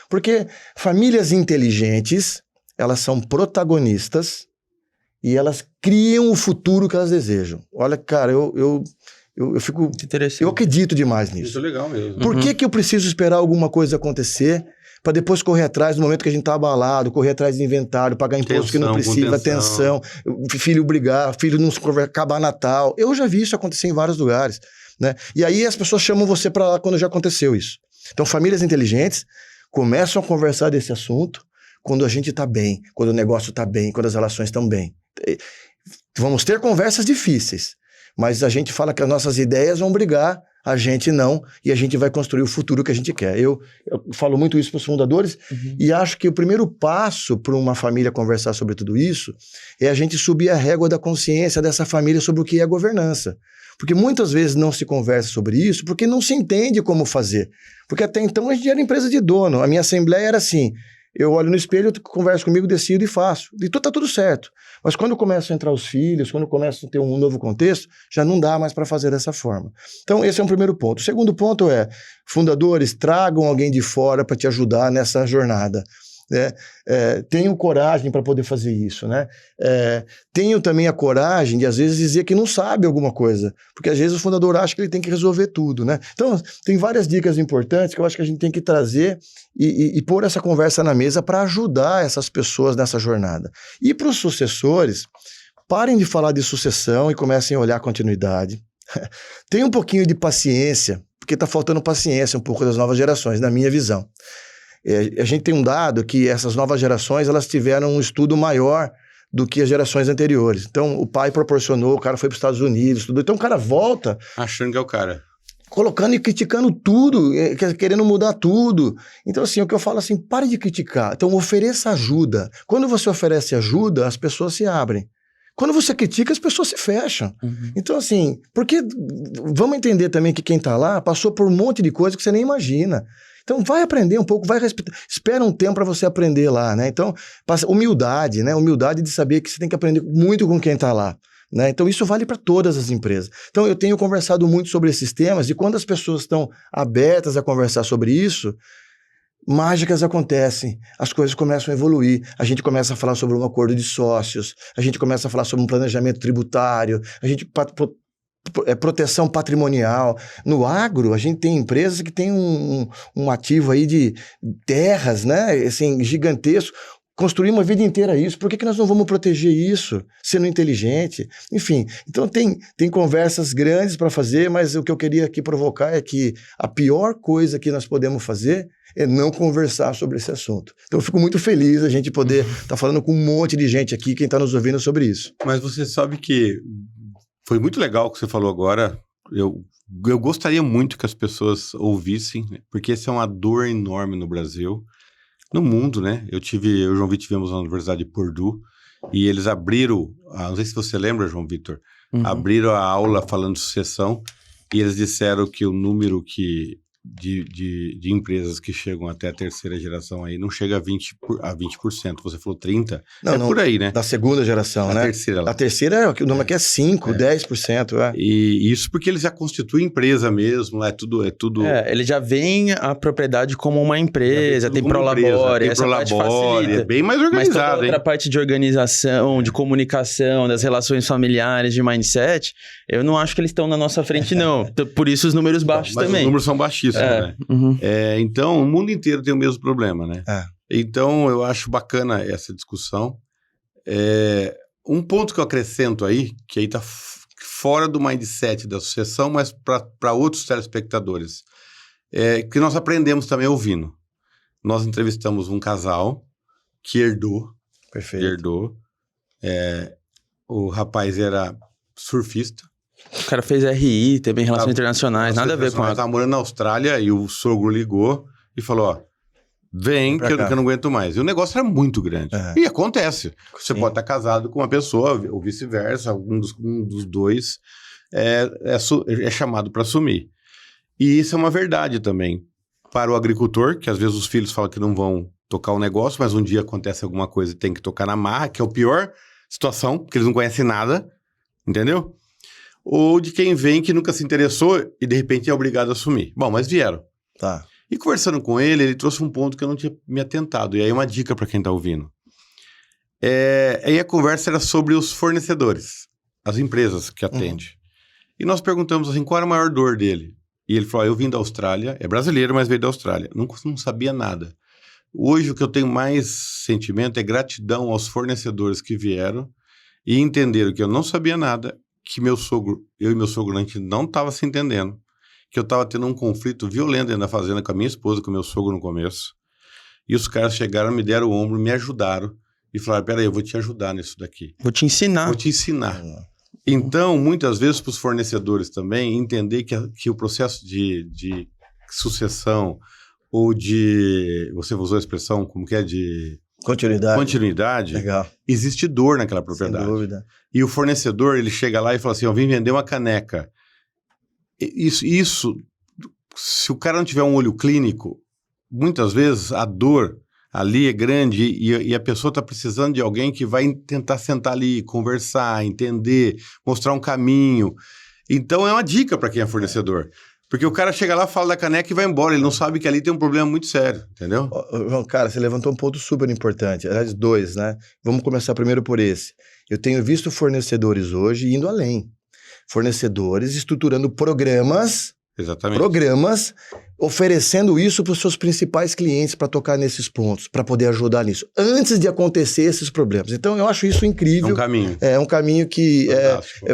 porque famílias inteligentes, elas são protagonistas e elas criam o futuro que elas desejam. Olha, cara, eu fico... Interessante. Eu acredito demais nisso. Isso é legal mesmo. Por que eu preciso esperar alguma coisa acontecer para depois correr atrás no momento que a gente está abalado, correr atrás de inventário, pagar imposto que não precisa, tensão, filho brigar, filho não acabar Natal. Eu já vi isso acontecer em vários lugares, né? E aí as pessoas chamam você para lá quando já aconteceu isso. Então, famílias inteligentes começam a conversar desse assunto quando a gente está bem, quando o negócio está bem, quando as relações estão bem. Vamos ter conversas difíceis, mas a gente fala que as nossas ideias vão brigar, a gente não, e a gente vai construir o futuro que a gente quer. Eu falo muito isso para os fundadores, e acho que o primeiro passo para uma família conversar sobre tudo isso é a gente subir a régua da consciência dessa família sobre o que é governança. Porque muitas vezes não se conversa sobre isso porque não se entende como fazer. Porque até então a gente era empresa de dono. A minha assembleia era assim, eu olho no espelho, eu converso comigo, decido e faço. E tá tudo certo. Mas quando começam a entrar os filhos, quando começam a ter um novo contexto, já não dá mais para fazer dessa forma. Então, esse é um primeiro ponto. O segundo ponto é, fundadores, tragam alguém de fora para te ajudar nessa jornada. Né? Tenham coragem para poder fazer isso, né? Tenham também a coragem de às vezes dizer que não sabe alguma coisa, porque às vezes o fundador acha que ele tem que resolver tudo, né? Então tem várias dicas importantes que eu acho que a gente tem que trazer e pôr essa conversa na mesa para ajudar essas pessoas nessa jornada. E para os sucessores, parem de falar de sucessão e comecem a olhar a continuidade. Tenham um pouquinho de paciência, porque está faltando paciência um pouco das novas gerações, na minha visão. A gente tem um dado que essas novas gerações, elas tiveram um estudo maior do que as gerações anteriores. Então, o pai proporcionou, o cara foi para os Estados Unidos, tudo. Então o cara volta... achando que é o cara. Colocando e criticando tudo, querendo mudar tudo. Então, assim, o que eu falo assim, pare de criticar. Então, ofereça ajuda. Quando você oferece ajuda, as pessoas se abrem. Quando você critica, as pessoas se fecham. Então, assim, porque vamos entender também que quem está lá passou por um monte de coisa que você nem imagina. Então, vai aprender um pouco, vai respeitar. Espera um tempo para você aprender lá, né? Então, humildade, né? Humildade de saber que você tem que aprender muito com quem está lá. Né? Então, isso vale para todas as empresas. Então, eu tenho conversado muito sobre esses temas e quando as pessoas estão abertas a conversar sobre isso, mágicas acontecem, as coisas começam a evoluir, a gente começa a falar sobre um acordo de sócios, a gente começa a falar sobre um planejamento tributário, a gente... proteção patrimonial. No agro, a gente tem empresas que têm um ativo aí de terras, né? Assim, gigantesco. Construímos a vida inteira isso. Por que nós não vamos proteger isso, sendo inteligente? Enfim, então tem conversas grandes para fazer, mas o que eu queria aqui provocar é que a pior coisa que nós podemos fazer é não conversar sobre esse assunto. Então eu fico muito feliz a gente poder estar falando com um monte de gente aqui, quem está nos ouvindo sobre isso. Mas você sabe que foi muito legal o que você falou agora. Eu gostaria muito que as pessoas ouvissem, porque essa é uma dor enorme no Brasil, no mundo, né? Eu e o João Vitor tivemos na Universidade de Purdue e eles abriram, não sei se você lembra, João Vitor, abriram a aula falando de sucessão e eles disseram que o número de empresas que chegam até a terceira geração aí não chega a 20%. Você falou 30%. Não, por aí, né? Da segunda geração, né? Terceira lá. A terceira, o nome aqui é 5%, 10%. E isso porque eles já constituem empresa mesmo, é tudo... ele já vem a propriedade como uma empresa, tem Prolabore, essa parte facilita. É bem mais organizado, mas toda outra parte de organização, de comunicação, das relações familiares, de mindset, eu não acho que eles estão na nossa frente, não. Por isso os números baixos mas também. Os números são baixíssimos. Então, o mundo inteiro tem o mesmo problema, né? Então, eu acho bacana essa discussão. Um ponto que eu acrescento aí, que aí tá fora do mindset da sucessão, mas para outros telespectadores, que nós aprendemos também ouvindo. Nós entrevistamos um casal que herdou. Perfeito. Herdou. O rapaz era surfista O cara fez RI, também Relações Internacionais, nada a ver com a... Tava morando na Austrália e o sogro ligou e falou, ó, vem que eu não aguento mais. E o negócio era muito grande. E acontece. Você pode estar casado com uma pessoa, ou vice-versa, um dos dois é chamado para assumir. E isso é uma verdade também. Para o agricultor, que às vezes os filhos falam que não vão tocar o negócio, mas um dia acontece alguma coisa e tem que tocar na marra, que é a pior situação, porque eles não conhecem nada, entendeu? Ou de quem vem que nunca se interessou e de repente é obrigado a assumir. Bom, mas vieram. Tá. E conversando com ele trouxe um ponto que eu não tinha me atentado. E aí uma dica para quem está ouvindo. Aí a conversa era sobre os fornecedores, as empresas que atende. E nós perguntamos assim, qual era a maior dor dele? E ele falou, eu vim da Austrália, é brasileiro, mas veio da Austrália. Não sabia nada. Hoje o que eu tenho mais sentimento é gratidão aos fornecedores que vieram e entenderam que eu não sabia nada, que eu e meu sogro a gente não estava se entendendo, que eu estava tendo um conflito violento dentro da fazenda com a minha esposa, com o meu sogro no começo. E os caras chegaram, me deram o ombro, me ajudaram e falaram, peraí, eu vou te ajudar nisso daqui. Vou te ensinar. Vou te ensinar. Então, muitas vezes para os fornecedores também, entender que o processo de sucessão ou de... Você usou a expressão, como que é? De... Continuidade. Legal. Existe dor naquela propriedade. Sem dúvida. E o fornecedor, ele chega lá e fala assim, eu vim vender uma caneca. Isso, se o cara não tiver um olho clínico, muitas vezes a dor ali é grande e a pessoa está precisando de alguém que vai tentar sentar ali, conversar, entender, mostrar um caminho. Então é uma dica para quem é fornecedor. Porque o cara chega lá, fala da caneca e vai embora. Ele não sabe que ali tem um problema muito sério, entendeu? João, cara, você levantou um ponto super importante. Aliás, dois, né? Vamos começar primeiro por esse. Eu tenho visto fornecedores hoje indo além. Fornecedores estruturando programas... Exatamente. Programas oferecendo isso para os seus principais clientes para tocar nesses pontos, para poder ajudar nisso, antes de acontecer esses problemas. Então, eu acho isso incrível. É um caminho. É um caminho que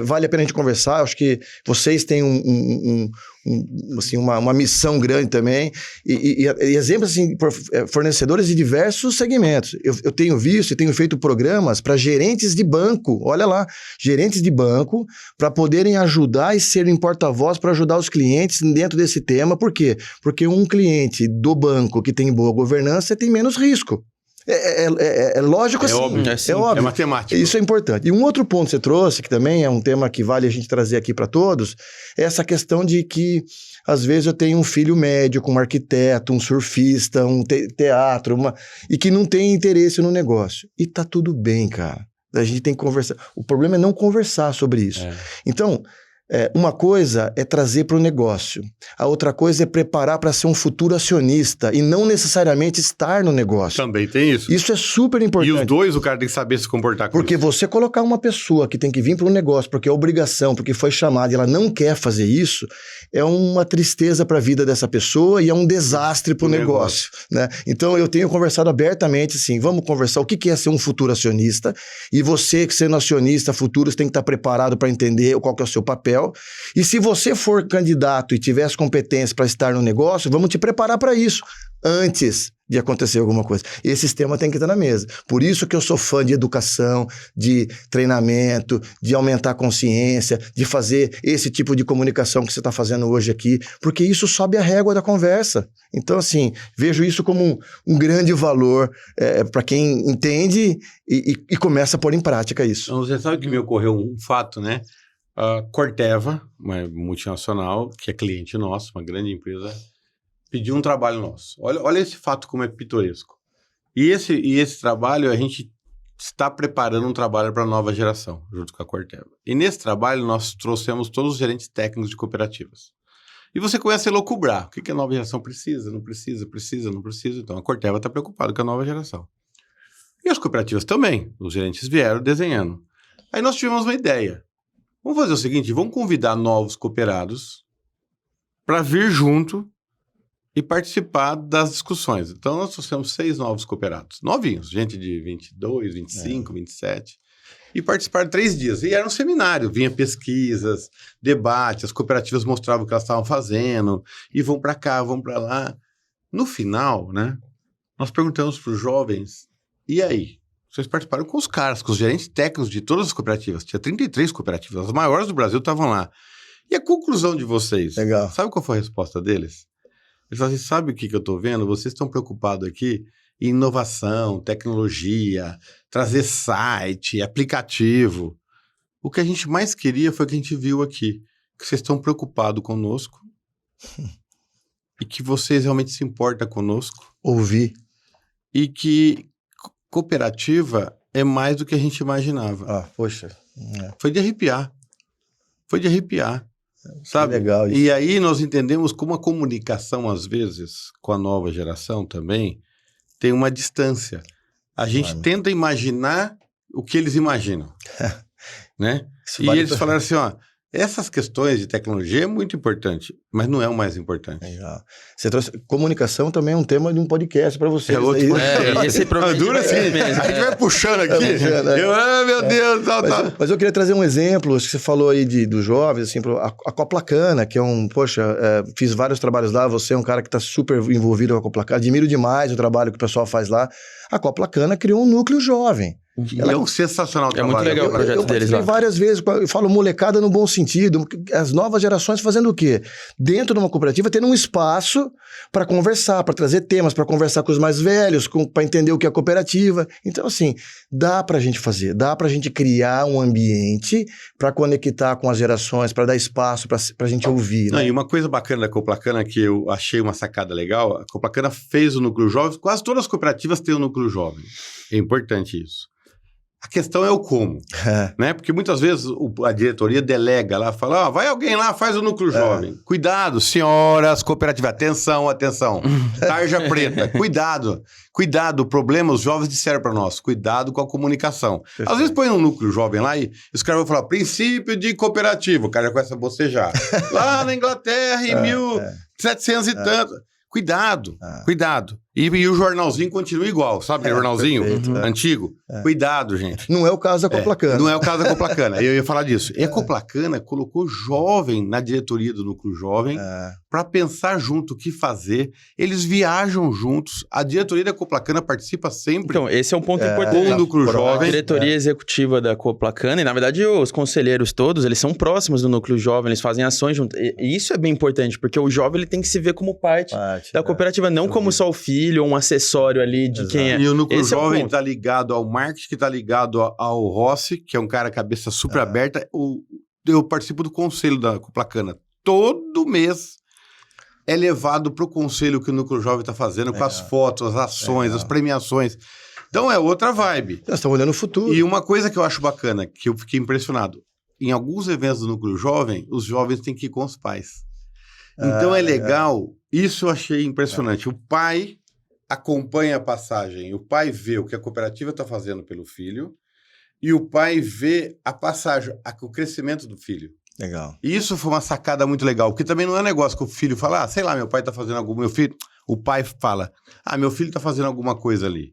vale a pena a gente conversar. Eu acho que vocês têm assim, uma missão grande também. E exemplos, assim, fornecedores de diversos segmentos. Eu tenho visto e tenho feito programas para gerentes de banco, olha lá, gerentes de banco, para poderem ajudar e serem porta-voz para ajudar os clientes dentro desse tema. Por quê? Porque um cliente do banco que tem boa governança tem menos risco. É lógico assim. Óbvio, é óbvio. É matemático. Isso é importante. E um outro ponto que você trouxe, que também é um tema que vale a gente trazer aqui para todos, é essa questão de que, às vezes, eu tenho um filho médico, um arquiteto, um surfista, um teatro, e que não tem interesse no negócio. E tá tudo bem, cara. A gente tem que conversar. O problema é não conversar sobre isso. Então... uma coisa é trazer para o negócio, a outra coisa é preparar para ser um futuro acionista e não necessariamente estar no negócio. Também tem isso. Isso é super importante. E os dois, o cara tem que saber se comportar com porque isso. Você colocar uma pessoa que tem que vir para um negócio porque é obrigação, porque foi chamada e ela não quer fazer isso, é uma tristeza para a vida dessa pessoa e é um desastre para o negócio. Né? Então eu tenho conversado abertamente assim, vamos conversar o que é ser um futuro acionista e você que sendo acionista futuro você tem que estar preparado para entender qual que é o seu papel. E se você for candidato e tiver as competências para estar no negócio, vamos te preparar para isso antes de acontecer alguma coisa. Esse sistema tem que estar na mesa. Por isso que eu sou fã de educação, de treinamento, de aumentar a consciência, de fazer esse tipo de comunicação que você está fazendo hoje aqui, porque isso sobe a régua da conversa. Então, assim, vejo isso como um grande valor para quem entende e começa a pôr em prática isso. Então, você sabe que me ocorreu um fato, né? A Corteva, uma multinacional, que é cliente nosso, uma grande empresa, pediu um trabalho nosso. Olha esse fato como é pitoresco. E esse trabalho, a gente está preparando um trabalho para a nova geração, junto com a Corteva. E nesse trabalho, nós trouxemos todos os gerentes técnicos de cooperativas. E você começa a elocubrar. O que a nova geração precisa? Não precisa, não precisa. Então, a Corteva está preocupada com a nova geração. E as cooperativas também. Os gerentes vieram desenhando. Aí nós tivemos uma ideia. Vamos fazer o seguinte, vamos convidar novos cooperados para vir junto e participar das discussões. Então, nós trouxemos 6 novos cooperados, novinhos, gente de 22, 25, 27, e participaram 3 dias. E era um seminário, vinha pesquisas, debates, as cooperativas mostravam o que elas estavam fazendo, e vão para cá, vão para lá. No final, né, nós perguntamos para os jovens, e aí? Vocês participaram com os caras, com os gerentes técnicos de todas as cooperativas. Tinha 33 cooperativas, as maiores do Brasil estavam lá. E a conclusão de vocês? Legal. Sabe qual foi a resposta deles? Eles falaram assim, sabe o que eu estou vendo? Vocês estão preocupados aqui em inovação, tecnologia, trazer site, aplicativo. O que a gente mais queria foi o que a gente viu aqui. Que vocês estão preocupados conosco e que vocês realmente se importam conosco. Ouvir. E que cooperativa é mais do que a gente imaginava. Ah, poxa. Foi de arrepiar. Foi de arrepiar. Sabe? Legal isso. E aí nós entendemos como a comunicação, às vezes, com a nova geração também, tem uma distância. A gente tenta imaginar o que eles imaginam. Né? E eles falaram assim, ó, essas questões de tecnologia é muito importante, mas não é o mais importante. Legal. Você trouxe... Comunicação também é um tema de um podcast para vocês. É outro podcast. Esse problema dura assim mesmo. A gente vai puxando aqui. Meu Deus, Mas eu queria trazer um exemplo, que você falou aí dos jovens, assim, a Coplacana, que é fiz vários trabalhos lá, você é um cara que está super envolvido com a Coplacana, admiro demais o trabalho que o pessoal faz lá. A Coplacana criou um núcleo jovem. É um sensacional trabalho. É muito legal o projeto deles lá. Eu várias vezes, eu falo molecada no bom sentido, as novas gerações fazendo o quê? Dentro de uma cooperativa, tendo um espaço para conversar, para trazer temas, para conversar com os mais velhos, para entender o que é cooperativa. Então, assim, dá para a gente fazer, dá para a gente criar um ambiente para conectar com as gerações, para dar espaço para a gente ouvir. Né? E uma coisa bacana da Coplacana, que eu achei uma sacada legal, a Coplacana fez o núcleo jovem, quase todas as cooperativas têm o núcleo jovem. É importante isso. A questão é o como, né? Porque muitas vezes a diretoria delega lá, fala, vai alguém lá, faz o núcleo jovem. Cuidado, senhoras cooperativas, atenção, tarja preta, cuidado, o problema, os jovens disseram para nós, cuidado com a comunicação. Perfeito. Às vezes põe um núcleo jovem lá e os caras vão falar, princípio de cooperativa, o cara já começa a bocejar. Lá na Inglaterra, em 1700 e tanto. Cuidado. E o jornalzinho continua igual, sabe? O jornalzinho antigo. Cuidado, gente. Não é o caso da Coplacana. Não é o caso da Coplacana. Eu ia falar disso. E a Coplacana colocou jovem na diretoria do Núcleo Jovem para pensar junto o que fazer. Eles viajam juntos. A diretoria da Coplacana participa sempre. Então, esse é um ponto importante. Com o Núcleo Jovem. A diretoria executiva da Coplacana, e na verdade os conselheiros todos, eles são próximos do Núcleo Jovem, eles fazem ações junto. E isso é bem importante, porque o jovem ele tem que se ver como parte da cooperativa, não como só o filho ou um acessório ali de quem é. E o Núcleo Jovem está ligado ao marketing, que está ligado ao Rossi, que é um cara cabeça super aberta. Eu participo do conselho da Coplacana. Todo mês é levado para o conselho que o Núcleo Jovem está fazendo, com as fotos, as ações, as premiações. Então é outra vibe. Nós estamos olhando o futuro. E uma coisa que eu acho bacana, que eu fiquei impressionado, em alguns eventos do Núcleo Jovem, os jovens têm que ir com os pais. Então é legal, isso eu achei impressionante. O pai acompanha a passagem, o pai vê o que a cooperativa está fazendo pelo filho e o pai vê a passagem, o crescimento do filho. Legal. E isso foi uma sacada muito legal, porque também não é um negócio que o filho fala, sei lá, meu pai está fazendo alguma... O pai fala, meu filho está fazendo alguma coisa ali.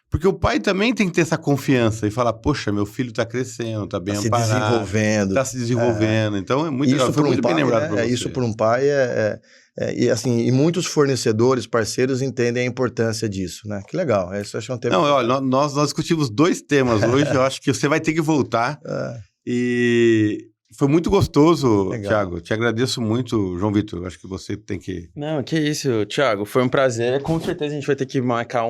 Porque o pai também tem que ter essa confiança e falar, poxa, meu filho está crescendo, está bem amparado. Está se desenvolvendo. Então é muito legal. Foi muito bem lembrado para você. Isso para um pai e assim, e muitos fornecedores, parceiros entendem a importância disso, né? Que legal. Isso eu acho um tema. Não, olha, nós discutimos 2 temas hoje. Eu acho que você vai ter que voltar. E foi muito gostoso, Thiago. Te agradeço muito, João Vitor. Acho que você tem que... Não, que isso, Thiago. Foi um prazer. Com certeza a gente vai ter que marcar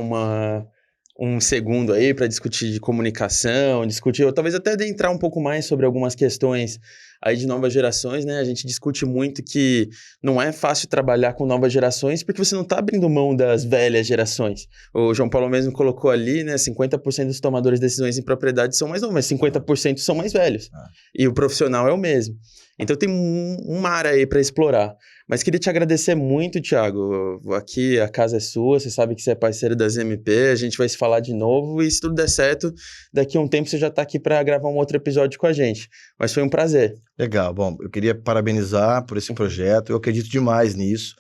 um segundo aí para discutir de comunicação, ou talvez até adentrar um pouco mais sobre algumas questões aí de novas gerações, né? A gente discute muito que não é fácil trabalhar com novas gerações porque você não está abrindo mão das velhas gerações. O João Paulo mesmo colocou ali, né? 50% dos tomadores de decisões em propriedade são mais novos, mas 50% são mais velhos. E o profissional é o mesmo. Então tem um mar aí para explorar. Mas queria te agradecer muito, Thiago. Aqui a casa é sua, você sabe que você é parceiro das MP, a gente vai se falar de novo e se tudo der certo, daqui a um tempo você já está aqui para gravar um outro episódio com a gente. Mas foi um prazer. Legal, bom, eu queria parabenizar por esse projeto, eu acredito demais nisso.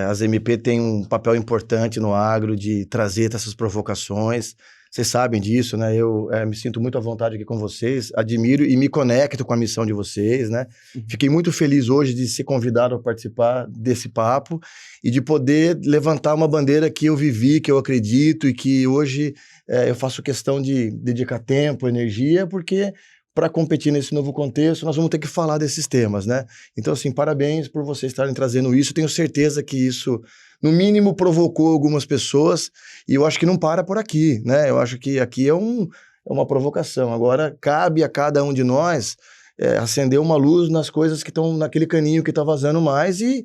As MP têm um papel importante no agro de trazer essas provocações. Vocês sabem disso, né? Eu me sinto muito à vontade aqui com vocês, admiro e me conecto com a missão de vocês, né? Fiquei muito feliz hoje de ser convidado a participar desse papo e de poder levantar uma bandeira que eu vivi, que eu acredito e que hoje eu faço questão de dedicar tempo, energia, porque para competir nesse novo contexto, nós vamos ter que falar desses temas, né? Então, assim, parabéns por vocês estarem trazendo isso. Tenho certeza que isso, no mínimo, provocou algumas pessoas e eu acho que não para por aqui, né? Eu acho que aqui é uma provocação. Agora, cabe a cada um de nós acender uma luz nas coisas que estão naquele caninho que está vazando mais e,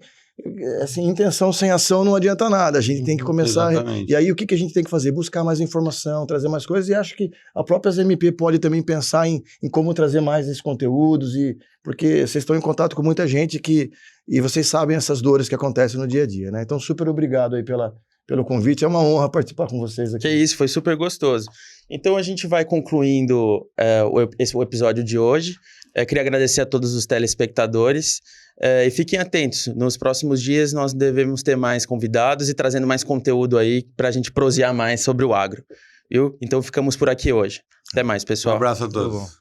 assim, intenção sem ação não adianta nada. A gente tem que começar... Exatamente. E aí, o que a gente tem que fazer? Buscar mais informação, trazer mais coisas, e acho que a própria ZMP pode também pensar em como trazer mais esses conteúdos, porque vocês estão em contato com muita gente e vocês sabem essas dores que acontecem no dia a dia, né? Então, super obrigado aí pelo convite. É uma honra participar com vocês aqui. Que isso, foi super gostoso. Então a gente vai concluindo o episódio de hoje. Queria agradecer a todos os telespectadores e fiquem atentos. Nos próximos dias nós devemos ter mais convidados e trazendo mais conteúdo aí para a gente prosear mais sobre o agro. Viu? Então ficamos por aqui hoje. Até mais, pessoal. Um abraço a Tá bom. todos.